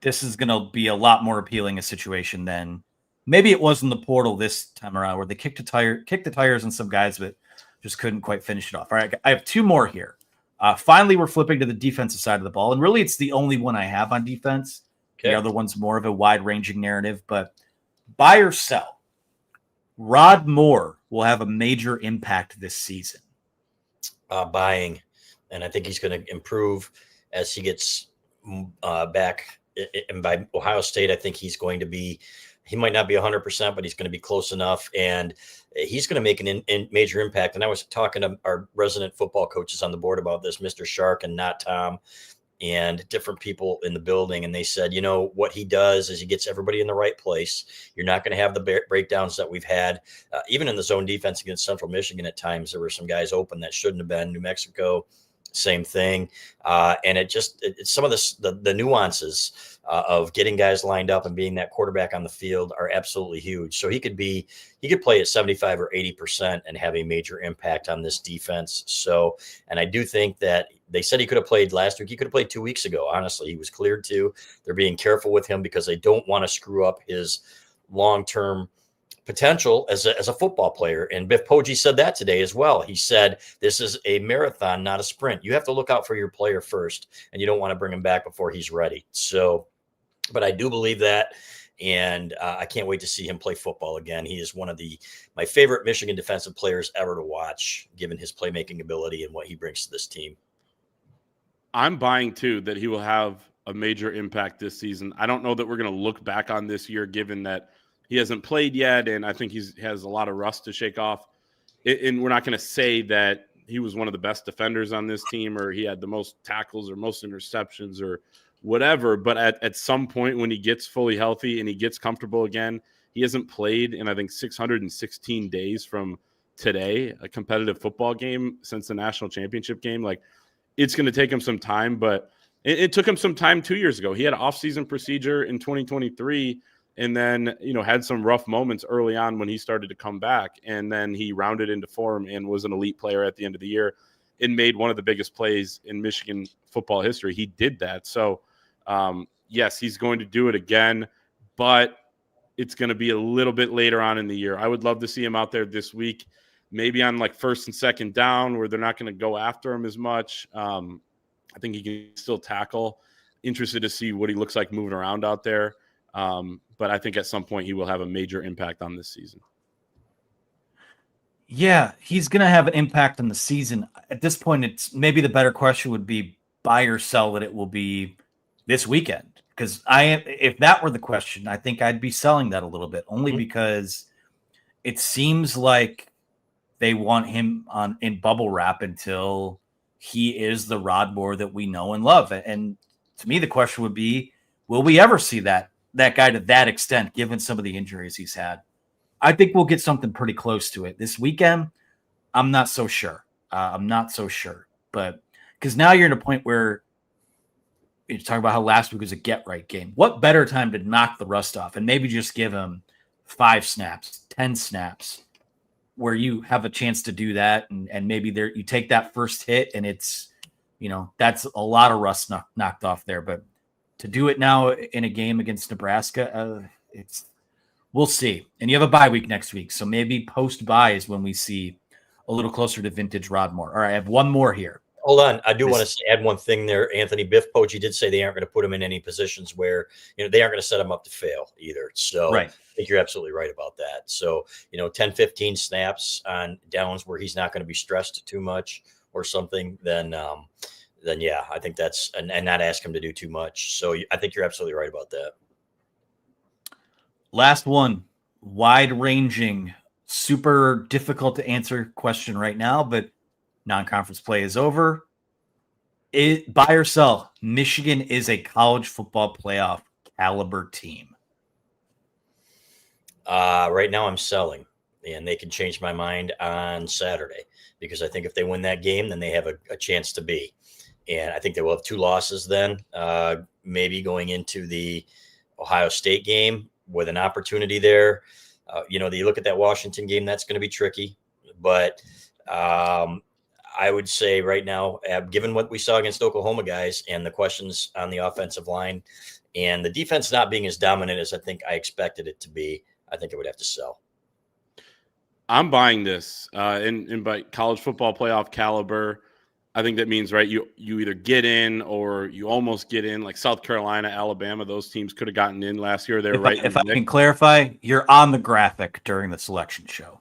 this is going to be a lot more appealing a situation than maybe it was in the portal this time around, where they kicked the tires on some guys, but just couldn't quite finish it off. All right, I have two more here. Finally, we're flipping to the defensive side of the ball, and really, it's the only one I have on defense. Okay. The other one's more of a wide-ranging narrative, but buy or sell. Rod Moore will have a major impact this season. Buying, and I think he's going to improve as he gets back. And by Ohio State, I think he's going to be. He might not be 100%, but he's going to be close enough, and he's going to make an major impact. And I was talking to our resident football coaches on the board about this, Mr. Shark and Not Tom, and different people in the building. And they said, what he does is he gets everybody in the right place. You're not going to have the breakdowns that we've had, even in the zone defense against Central Michigan. At times, there were some guys open that shouldn't have been. New Mexico, same thing. And it's some of the nuances of getting guys lined up and being that quarterback on the field are absolutely huge. So he could play at 75 or 80% and have a major impact on this defense. So, and I do think that they said he could have played last week. He could have played 2 weeks ago. Honestly, he was cleared to. They're being careful with him because they don't want to screw up his long-term potential as a football player. And Biff Poggi said that today as well. He said, this is a marathon, not a sprint. You have to look out for your player first, and you don't want to bring him back before he's ready. So, but I do believe that. And I can't wait to see him play football again. He is one of my favorite Michigan defensive players ever to watch, given his playmaking ability and what he brings to this team. I'm buying too that he will have a major impact this season. I don't know that we're going to look back on this year, given that he hasn't played yet, and I think he has a lot of rust to shake off. And we're not going to say that he was one of the best defenders on this team, or he had the most tackles or most interceptions or whatever. But at some point when he gets fully healthy and he gets comfortable again, he hasn't played in, I think, 616 days from today, a competitive football game since the national championship game. Like, it's going to take him some time, but it took him some time 2 years ago. He had an off-season procedure in 2023, and then, had some rough moments early on when he started to come back. And then he rounded into form and was an elite player at the end of the year and made one of the biggest plays in Michigan football history. He did that. So, yes, he's going to do it again, but it's going to be a little bit later on in the year. I would love to see him out there this week, maybe on like first and second down where they're not going to go after him as much. I think he can still tackle. Interested to see what he looks like moving around out there. But I think at some point he will have a major impact on this season. Yeah, he's going to have an impact on the season. At this point, it's maybe the better question would be buy or sell that it will be this weekend. Because if that were the question, I think I'd be selling that a little bit, only because it seems like they want him in bubble wrap until he is the Rod Moore that we know and love. And to me, the question would be, will we ever see that guy to that extent, given some of the injuries he's had? I think we'll get something pretty close to it this weekend. I'm not so sure. But because now you're in a point where you're talking about how last week was a get-right game. What better time to knock the rust off and maybe just give him 5 snaps, 10 snaps, where you have a chance to do that, and maybe you take that first hit, and it's, that's a lot of rust knocked off there. But to do it now in a game against Nebraska, we'll see. And you have a bye week next week, so maybe post-bye is when we see a little closer to vintage Rod Moore. All right, I have one more here. Hold on. I do want to add one thing there, Anthony. Biff Poggi did say they aren't going to put him in any positions where, they aren't going to set him up to fail either. So right. I think you're absolutely right about that. So, 10, 15 snaps on downs where he's not going to be stressed too much or something, then yeah, I think that's, and not ask him to do too much. So I think you're absolutely right about that. Last one, wide-ranging, super difficult to answer question right now, but non-conference play is over. Buy or sell, Michigan is a college football playoff caliber team. Right now I'm selling, and they can change my mind on Saturday, because I think if they win that game, then they have a chance to be. And I think they will have 2 losses then, maybe going into the Ohio State game with an opportunity there. You look at that Washington game, that's going to be tricky. But I would say right now, given what we saw against Oklahoma guys and the questions on the offensive line and the defense not being as dominant as I think I expected it to be, I think I would have to sell. I'm buying this in by college football playoff caliber. I think that means, right, you either get in or you almost get in. Like South Carolina, Alabama, those teams could have gotten in last year. They're right. If I can clarify, you're on the graphic during the selection show.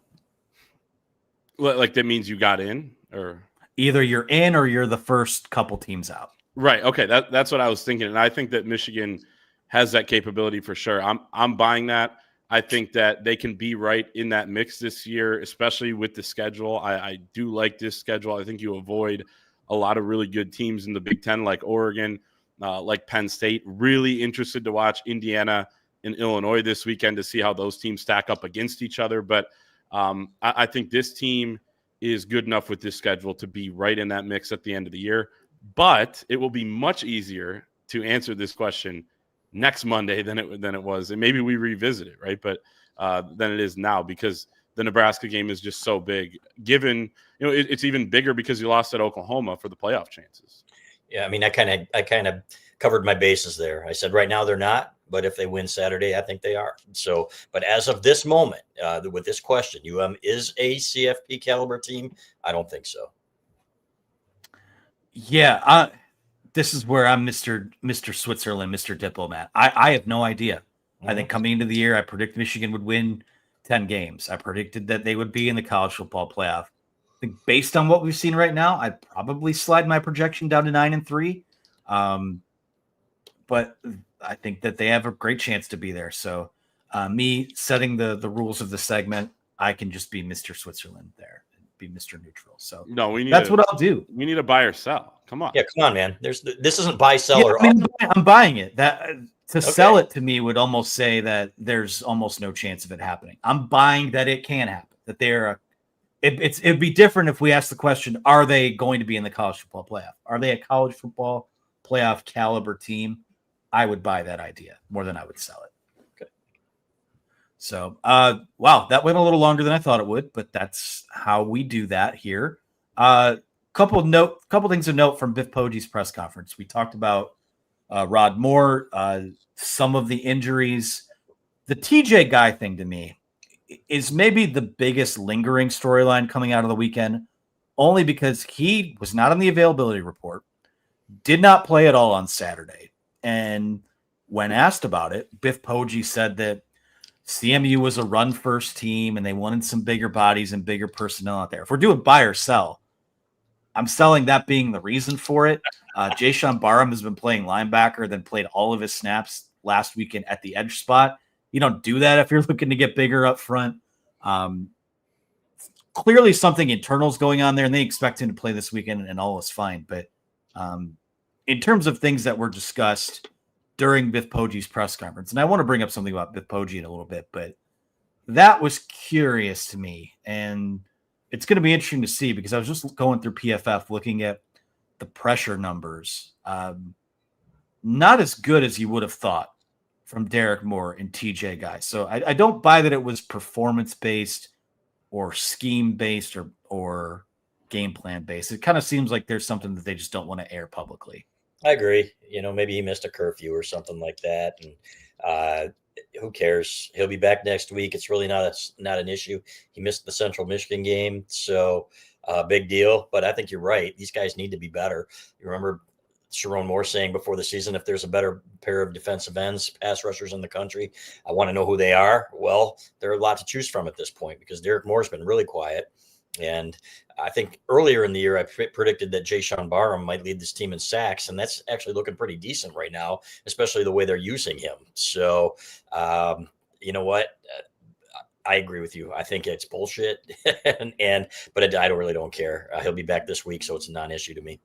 Like that means you got in, or either you're in or you're the first couple teams out. Right. Okay. That's what I was thinking, and I think that Michigan has that capability for sure. I'm buying that. I think that they can be right in that mix this year, especially with the schedule. I do like this schedule. I think you avoid a lot of really good teams in the Big Ten, like Oregon, like Penn State. Really interested to watch Indiana and Illinois this weekend to see how those teams stack up against each other. But I think this team is good enough with this schedule to be right in that mix at the end of the year. But it will be much easier to answer this question next Monday than it was, and maybe we revisit it, right? But than it is now, because the Nebraska game is just so big. Given it's even bigger because you lost at Oklahoma for the playoff chances. Yeah, I mean, I kind of covered my bases there. I said right now they're not, but if they win Saturday, I think they are. So, but as of this moment, with this question, is a CFP caliber team? I don't think so. Yeah, this is where I'm Mr. Switzerland, Mr. Diplomat. I have no idea. I think coming into the year, I predicted Michigan would win 10 games. I predicted that they would be in the college football playoff. I think based on what we've seen right now, I'd probably slide my projection down to 9-3. But I think that they have a great chance to be there. So me setting the rules of the segment, I can just be Mr. Switzerland there. Be Mr. Neutral. So no, that's what I'll do. We need a buy or sell. Come on. Yeah, come on, man. This isn't buy, sell, or I'm buying it. Sell it to me would almost say that there's almost no chance of it happening. I'm buying that it can happen. That it'd be different if we asked the question: are they going to be in the college football playoff? Are they a college football playoff caliber team? I would buy that idea more than I would sell it. So, wow, that went a little longer than I thought it would, but that's how we do that here. Couple things to note from Biff Poggi's press conference. We talked about Rod Moore, some of the injuries. The TJ guy thing to me is maybe the biggest lingering storyline coming out of the weekend, only because he was not on the availability report, did not play at all on Saturday. And when asked about it, Biff Poggi said that CMU was a run-first team, and they wanted some bigger bodies and bigger personnel out there. If we're doing buy or sell, I'm selling that being the reason for it. Jayshawn Barham has been playing linebacker, then played all of his snaps last weekend at the edge spot. You don't do that if you're looking to get bigger up front. Clearly something internal is going on there, and they expect him to play this weekend, and all is fine. But in terms of things that were discussed during Biff Poggi's press conference, and I want to bring up something about Biff Poggi in a little bit, but that was curious to me, and it's going to be interesting to see because I was just going through PFF looking at the pressure numbers. Not as good as you would have thought from Derek Moore and TJ guys. So I don't buy that it was performance-based or scheme-based or game plan-based. It kind of seems like there's something that they just don't want to air publicly. I agree. Maybe he missed a curfew or something like that. And who cares? He'll be back next week. It's really not an issue. He missed the Central Michigan game. So big deal. But I think you're right. These guys need to be better. You remember Sherrone Moore saying before the season, if there's a better pair of defensive ends, pass rushers in the country, I want to know who they are. Well, there are a lot to choose from at this point because Derek Moore's been really quiet. And I think earlier in the year, I predicted that Jayshawn Barham might lead this team in sacks, and that's actually looking pretty decent right now, especially the way they're using him. So, you know what? I agree with you. I think it's bullshit, but I really don't care. He'll be back this week, so it's a non-issue to me.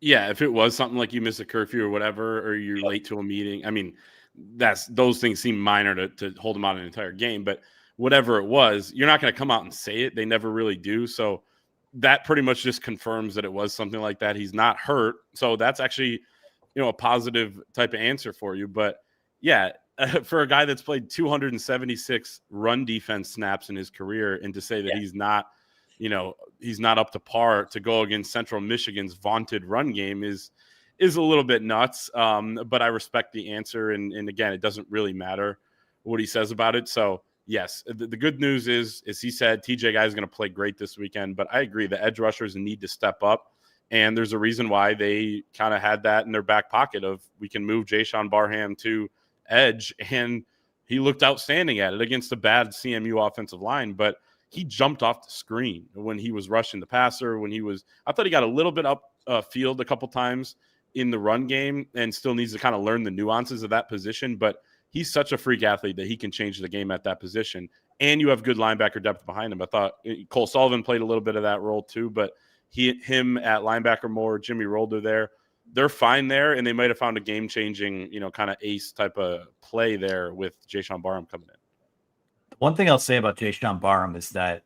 Yeah, if it was something like you miss a curfew or whatever, or you're late to a meeting, I mean, those things seem minor to hold them out an entire game, but whatever it was, you're not going to come out and say it. They never really do. So that pretty much just confirms that it was something like that. He's not hurt. So that's actually, a positive type of answer for you. But yeah, for a guy that's played 276 run defense snaps in his career, and to say that he's not up to par to go against Central Michigan's vaunted run game is a little bit nuts. But I respect the answer. And again, it doesn't really matter what he says about it. So yes, the good news is he said TJ Guy is going to play great this weekend, but I agree the edge rushers need to step up. And there's a reason why they kind of had that in their back pocket of we can move Jayshawn Barham to edge. And he looked outstanding at it against a bad CMU offensive line, but he jumped off the screen when he was rushing the passer, I thought he got a little bit up field a couple times in the run game and still needs to kind of learn the nuances of that position. But he's such a freak athlete that he can change the game at that position. And you have good linebacker depth behind him. I thought Cole Sullivan played a little bit of that role too, but him at linebacker more, Jimmy Rolder there, they're fine there. And they might've found a game changing, kind of ace type of play there with Jayshawn Barham coming in. One thing I'll say about Jayshawn Barham is that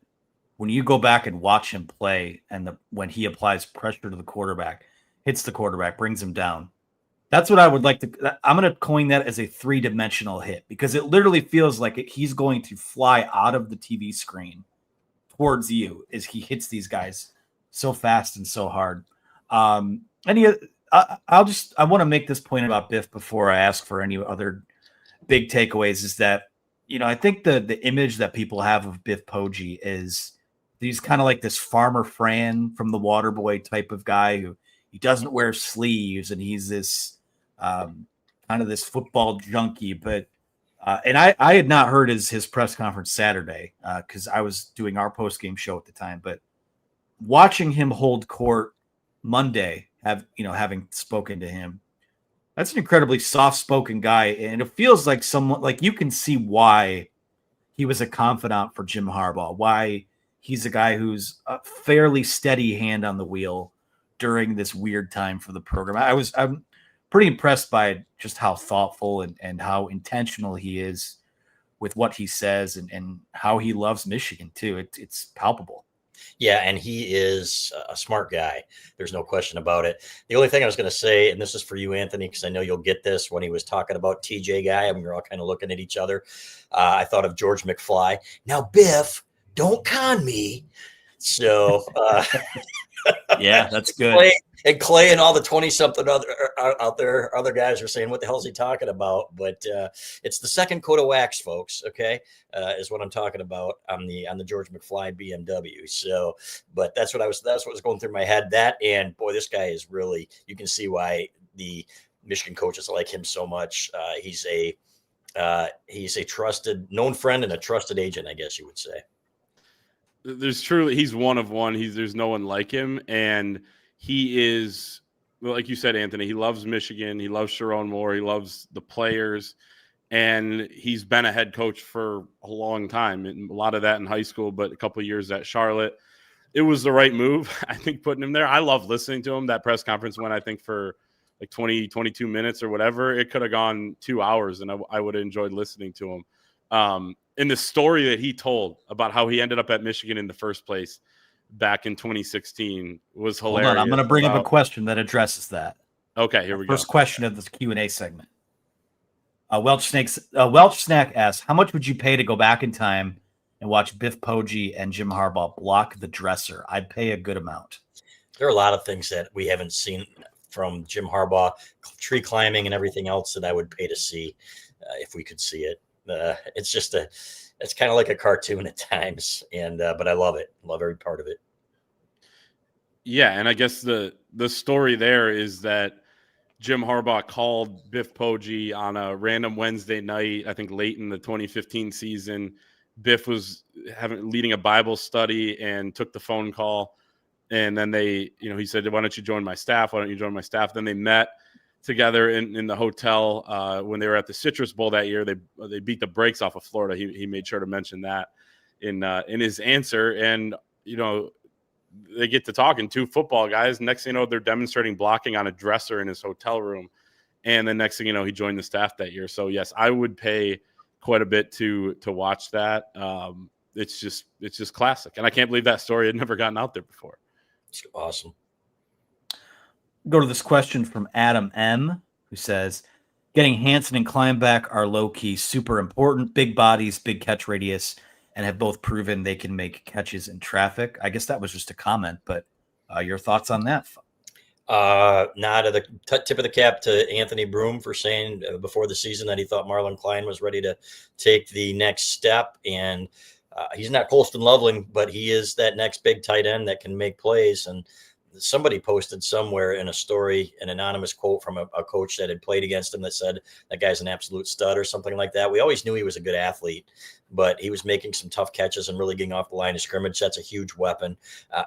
when you go back and watch him play and when he applies pressure to the quarterback, hits the quarterback, brings him down, that's what I would like to – I'm going to coin that as a three-dimensional hit because it literally feels like he's going to fly out of the TV screen towards you as he hits these guys so fast and so hard. I want to make this point about Biff before I ask for any other big takeaways is that, I think the image that people have of Biff Poggi is he's kind of like this Farmer Fran from the Waterboy type of guy who he doesn't wear sleeves and he's this kind of this football junkie. But and I had not heard his press conference Saturday because I was doing our post-game show at the time. But watching him hold court Monday, having spoken to him, that's an incredibly soft-spoken guy, and it feels like someone like you can see why he was a confidant for Jim Harbaugh, why he's a guy who's a fairly steady hand on the wheel during this weird time for the program. I'm pretty impressed by just how thoughtful and how intentional he is with what he says and how he loves Michigan too. It's palpable. Yeah, and he is a smart guy. There's no question about it. The only thing I was going to say, and this is for you, Anthony, because I know you'll get this when he was talking about TJ Guy. I mean, we're all kind of looking at each other. I thought of George McFly. Now, Biff, don't con me. So, yeah, that's good. Clay and all the 20-something other guys are saying, what the hell is he talking about? But it's the second coat of wax, folks, okay, is what I'm talking about on the George McFly BMW. So, but that's what was going through my head. That, and boy, this guy is really, you can see why the Michigan coaches like him so much. He's a trusted, known friend and a trusted agent, I guess you would say. He's one of one. There's no one like him. And he is, well, like you said, Anthony, he loves Michigan. He loves Sherrone Moore. He loves the players. And he's been a head coach for a long time. And a lot of that in high school, but a couple of years at Charlotte. It was the right move, I think, putting him there. I love listening to him. That press conference went, I think, for like 20, 22 minutes or whatever. It could have gone 2 hours, and I would have enjoyed listening to him. And the story that he told about how he ended up at Michigan in the first place back in 2016 was hilarious. Hold on, I'm going to bring up a question that addresses that. Okay, here we go. First question of this Q&A segment. Welch Snack asks, how much would you pay to go back in time and watch Biff Poggi and Jim Harbaugh block the dresser? I'd pay a good amount. There are a lot of things that we haven't seen from Jim Harbaugh, tree climbing and everything else that I would pay to see if we could see it. It's kind of like a cartoon at times, and but I love it. Love every part of it. Yeah, and I guess the story there is that Jim Harbaugh called Biff Poggi on a random Wednesday night, I think late in the 2015 season. Biff was leading a Bible study and took the phone call, and then he said, "Why don't you join my staff? Why don't you join my staff?" Then they met together in the hotel when they were at the Citrus Bowl that year. They beat the brakes off of Florida. He made sure to mention that in his answer. And they get to talking, two football guys. Next thing you know, they're demonstrating blocking on a dresser in his hotel room. And the next thing you know, he joined the staff that year. So yes, I would pay quite a bit to watch that. It's just classic, and I can't believe that story had never gotten out there before. It's awesome. Go to this question from Adam M, who says, Getting Hansen and Klein back are low-key super important. Big bodies, big catch radius, and have both proven they can make catches in traffic. I guess that was just a comment, but your thoughts on that? Nod of the tip of the cap to Anthony Broom for saying before the season that he thought Marlon Klein was ready to take the next step. And he's not Colston Loveling, but he is that next big tight end that can make plays. And somebody posted somewhere in a story an anonymous quote from a coach that had played against him that said that guy's an absolute stud or something like that. We always knew he was a good athlete, but he was making some tough catches and really getting off the line of scrimmage. That's a huge weapon.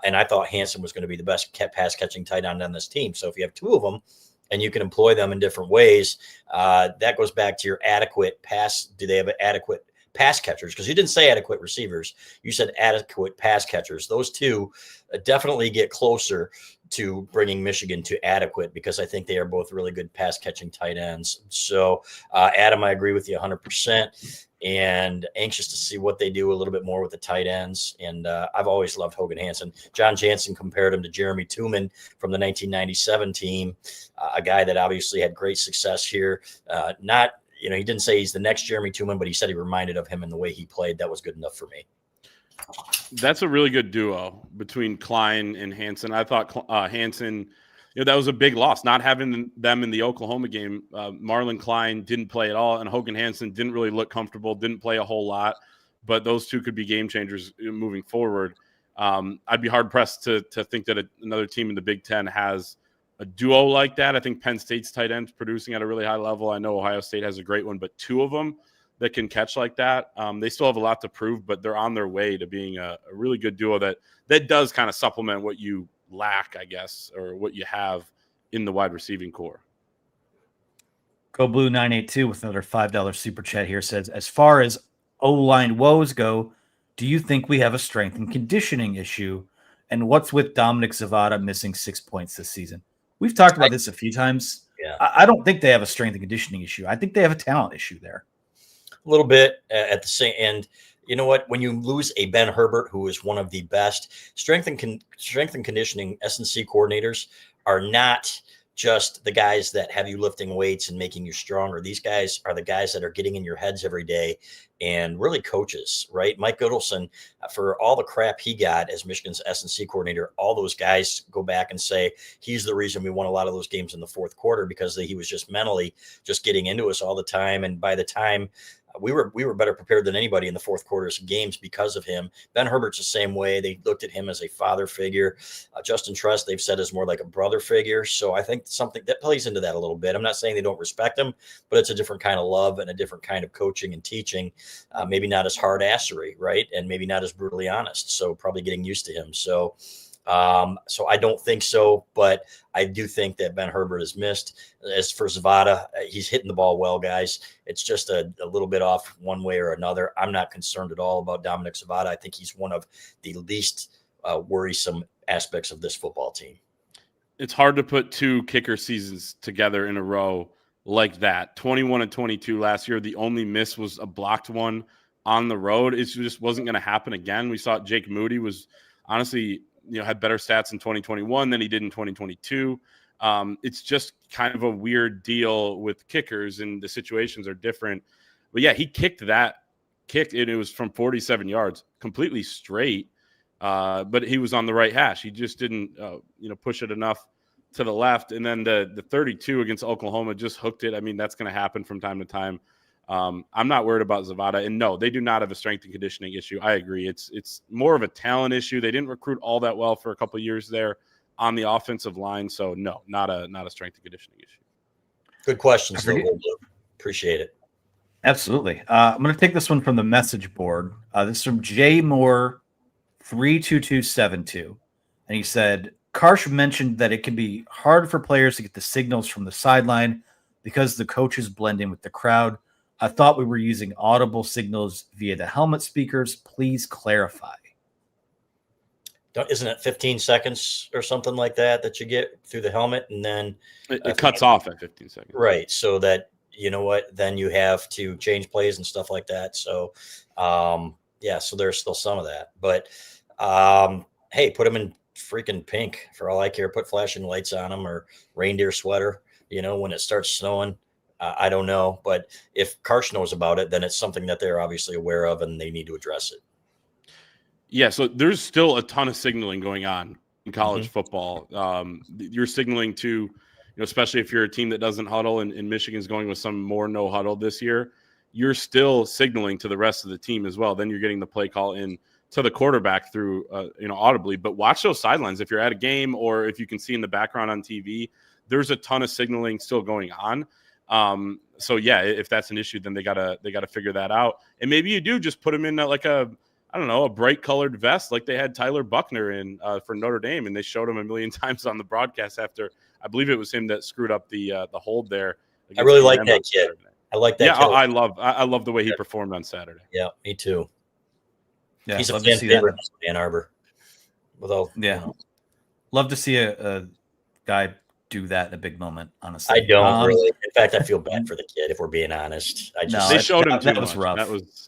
And I thought Hansen was going to be the best pass catching tight end on this team. So if you have two of them and you can employ them in different ways, that goes back to your adequate pass. Do they have an adequate pass catchers? Because you didn't say adequate receivers. You said adequate pass catchers. Those two definitely get closer to bringing Michigan to adequate, because I think they are both really good pass catching tight ends. So Adam, I agree with you 100%, and anxious to see what they do a little bit more with the tight ends. And I've always loved Hogan Hansen. John Jansen compared him to Jeremy Tooman from the 1997 team, a guy that obviously had great success here. He didn't say he's the next Jeremy Tooman, but he said he reminded of him in the way he played. That was good enough for me. That's a really good duo between Klein and Hansen. I thought Hansen, that was a big loss, not having them in the Oklahoma game. Marlon Klein didn't play at all, and Hogan Hansen didn't really look comfortable, didn't play a whole lot, but those two could be game changers moving forward. I'd be hard-pressed to think that another team in the Big Ten has a duo like that. I think Penn State's tight end's producing at a really high level. I know Ohio State has a great one, but two of them that can catch like that, they still have a lot to prove, but they're on their way to being a really good duo that does kind of supplement what you lack, I guess, or what you have in the wide receiving core. GoBlue 982 with another $5 super chat here says, as far as O-line woes go, do you think we have a strength and conditioning issue? And what's with Dominic Zavada missing 6 points this season? We've talked about this a few times. Yeah. I don't think they have a strength and conditioning issue. I think they have a talent issue there. A little bit at the same end. You know what? When you lose a Ben Herbert, who is one of the best strength and conditioning S&C coordinators, are not just the guys that have you lifting weights and making you stronger. These guys are the guys that are getting in your heads every day, and really coaches, right? Mike Goodleson, for all the crap he got as Michigan's S&C coordinator, all those guys go back and say he's the reason we won a lot of those games in the fourth quarter, because he was just mentally just getting into us all the time. And by the time we were better prepared than anybody in the fourth quarters of games because of him. Ben Herbert's the same way. They looked at him as a father figure. Justin Trust, they've said, is more like a brother figure. So I think something that plays into that a little bit. I'm not saying they don't respect him, but it's a different kind of love and a different kind of coaching and teaching. Maybe not as hard assery, right? And maybe not as brutally honest. So probably getting used to him. So I don't think so, but I do think that Ben Herbert is missed. As for Zavada, he's hitting the ball well, guys. It's just a little bit off one way or another. I'm not concerned at all about Dominic Zavada. I think he's one of the least worrisome aspects of this football team. It's hard to put two kicker seasons together in a row like that. 21 and 22 last year. The only miss was a blocked one on the road. It just wasn't going to happen again. We saw Jake Moody was honestly, had better stats in 2021 than he did in 2022. It's just kind of a weird deal with kickers, and the situations are different. But yeah, he kicked that kick, and it was from 47 yards, completely straight. But he was on the right hash. He just didn't, push it enough to the left. And then the 32 against Oklahoma just hooked it. I mean, that's going to happen from time to time. I'm not worried about Zavada, and no, they do not have a strength and conditioning issue. I agree. It's more of a talent issue. They didn't recruit all that well for a couple of years there on the offensive line. So no, not a strength and conditioning issue. Good questions, though. Appreciate it. Absolutely. I'm going to take this one from the message board. This is from Jay Moore 32272. And he said, Karsh mentioned that it can be hard for players to get the signals from the sideline because the coaches blend in with the crowd. I thought we were using audible signals via the helmet speakers. Please clarify. Isn't it 15 seconds or something like that you get through the helmet, and then it cuts off at 15 seconds? Right. So that, then you have to change plays and stuff like that. So, so there's still some of that. But, hey, put them in freaking pink for all I care. Put flashing lights on them or reindeer sweater, when it starts snowing. I don't know, but if Karsh knows about it, then it's something that they're obviously aware of and they need to address it. Yeah, so there's still a ton of signaling going on in college football. You're signaling to, especially if you're a team that doesn't huddle, and Michigan's going with some more no huddle this year, you're still signaling to the rest of the team as well. Then you're getting the play call in to the quarterback through, audibly. But watch those sidelines. If you're at a game or if you can see in the background on TV, there's a ton of signaling still going on. So yeah, if that's an issue, then they gotta figure that out. And maybe you do just put them in like a bright colored vest like they had Tyler Buckner in for Notre Dame, and they showed him a million times on the broadcast after. I believe it was him that screwed up the hold there. I really like that kid. I like that. Yeah, kid. I love the way he performed on Saturday. Yeah, me too. Yeah, he's a fan favorite in Ann Arbor. Love to see a guy do that in a big moment. Honestly, I don't really. In fact, I feel bad for the kid if we're being honest. They showed him too that was much. rough. That was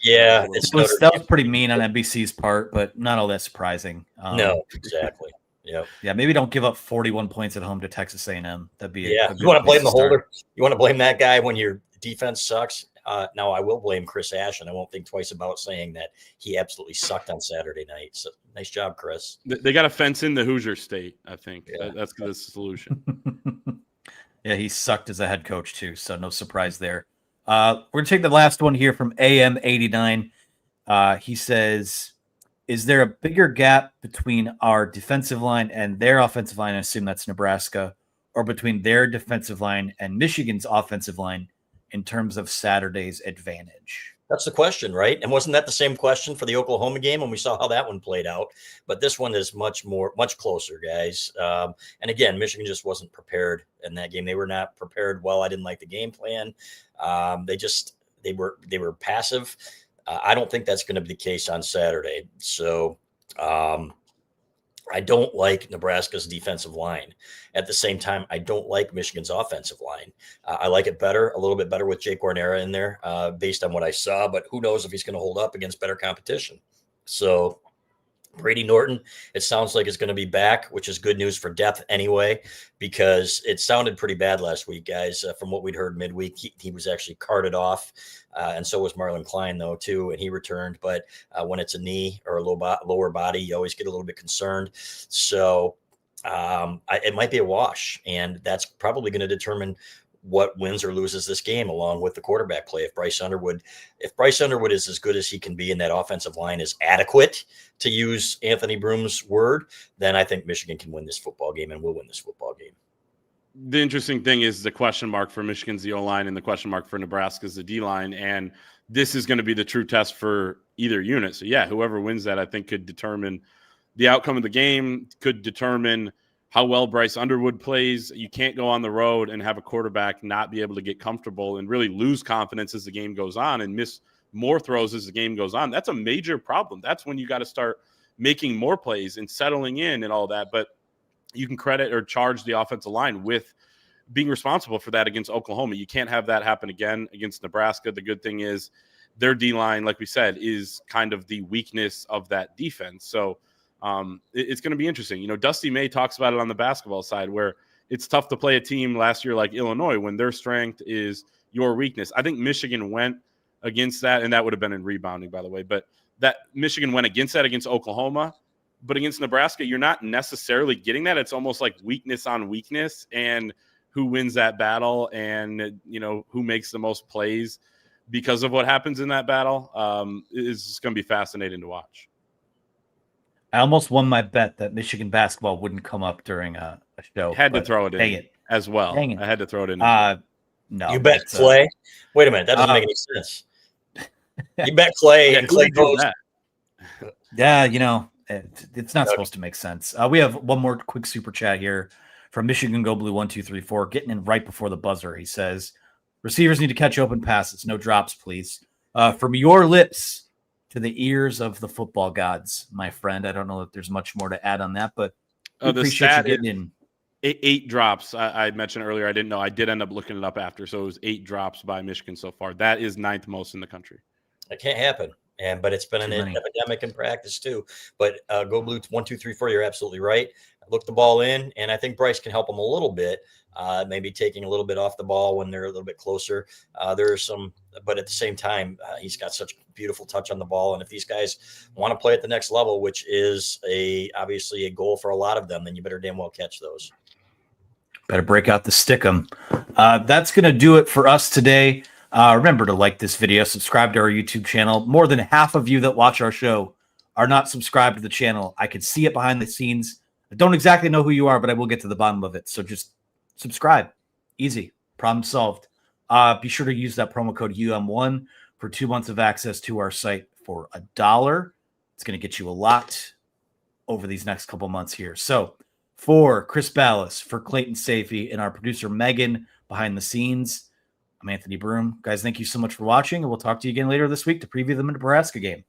that was pretty mean on NBC's part, but not all that surprising. No, exactly. Yeah. Yeah, maybe don't give up 41 points at home to Texas A&M. That'd be you want to blame the holder? You want to blame that guy when your defense sucks? No, I will blame Chris Ash, and I won't think twice about saying that he absolutely sucked on Saturday night. So nice job, Chris. They got to fence in the Hoosier State, I think. Yeah. That's the solution. Yeah, he sucked as a head coach too, so no surprise there. We're going to take the last one here from AM89. He says, is there a bigger gap between our defensive line and their offensive line? I assume that's Nebraska, or between their defensive line and Michigan's offensive line in terms of Saturday's advantage? That's the question, right? And wasn't that the same question for the Oklahoma game when we saw how that one played out? But this one is much closer, guys. And again, Michigan just wasn't prepared in that game. They were not prepared well. I didn't like the game plan. They were passive. I don't think that's going to be the case on Saturday. So I don't like Nebraska's defensive line. At the same time, I don't like Michigan's offensive line. I like it a little bit better with Jake Guarnera in there based on what I saw, but who knows if he's going to hold up against better competition. So Brady Norton, it sounds like is going to be back, which is good news for depth anyway, because it sounded pretty bad last week, guys. From what we'd heard midweek, he was actually carted off, and so was Marlon Klein, though, too, and he returned. But when it's a knee or a lower body, you always get a little bit concerned. So it might be a wash, and that's probably going to determine what wins or loses this game, along with the quarterback play. If Bryce Underwood is as good as he can be and that offensive line is adequate, to use Anthony Broom's word, then I think Michigan can win this football game and will win this football game. The interesting thing is the question mark for Michigan's the O-line and the question mark for Nebraska's the D-line. And this is going to be the true test for either unit. So yeah, whoever wins that, I think, could determine the outcome of the game, could determine how well Bryce Underwood plays. You can't go on the road and have a quarterback not be able to get comfortable and really lose confidence as the game goes on and miss more throws as the game goes on. That's a major problem. That's when you got to start making more plays and settling in and all that. But you can credit or charge the offensive line with being responsible for that against Oklahoma. You can't have that happen again against Nebraska. The good thing is their D-line, like we said, is kind of the weakness of that defense. So it's going to be interesting. Dusty May talks about it on the basketball side, where it's tough to play a team last year like Illinois when their strength is your weakness. I think Michigan went against that, and that would have been in rebounding, by the way. But that Michigan went against that against Oklahoma. But against Nebraska, you're not necessarily getting that. It's almost like weakness on weakness, and who wins that battle and, who makes the most plays because of what happens in that battle is going to be fascinating to watch. I almost won my bet that Michigan basketball wouldn't come up during a show. Had to throw it in as well. Dang it. I had to throw it in. No. You bet Clay? Wait a minute. That doesn't make any sense. You bet Clay and Clay goes. Yeah, it's not supposed to make sense. We have one more quick super chat here from Michigan GoBlue 1234, getting in right before the buzzer. He says, receivers need to catch open passes. No drops, please. From your lips to the ears of the football gods, my friend. I don't know if there's much more to add on that, but we appreciate you getting in. 8 drops. I mentioned earlier. I didn't know. I did end up looking it up after. So it was 8 drops by Michigan so far. That is 9th most in the country. That can't happen. But it's been Too an many. epidemic in practice too. But Go Blue 1, 2, 3, 4. You're absolutely right. Look the ball in, and I think Bryce can help them a little bit. Maybe taking a little bit off the ball when they're a little bit closer. There are some, but at the same time, he's got such beautiful touch on the ball. And if these guys want to play at the next level, which is obviously a goal for a lot of them, then you better damn well catch those. Better break out the stickum. That's going to do it for us today. Remember to like this video, subscribe to our YouTube channel. More than half of you that watch our show are not subscribed to the channel. I can see it behind the scenes. I don't exactly know who you are, but I will get to the bottom of it. So just subscribe. Easy. Problem solved. Be sure to use that promo code UM1 for 2 months of access to our site for $1. It's going to get you a lot over these next couple months here. So for Chris Ballas, for Clayton Safey, and our producer Megan behind the scenes, I'm Anthony Broom. Guys, thank you so much for watching, and we'll talk to you again later this week to preview the Nebraska game.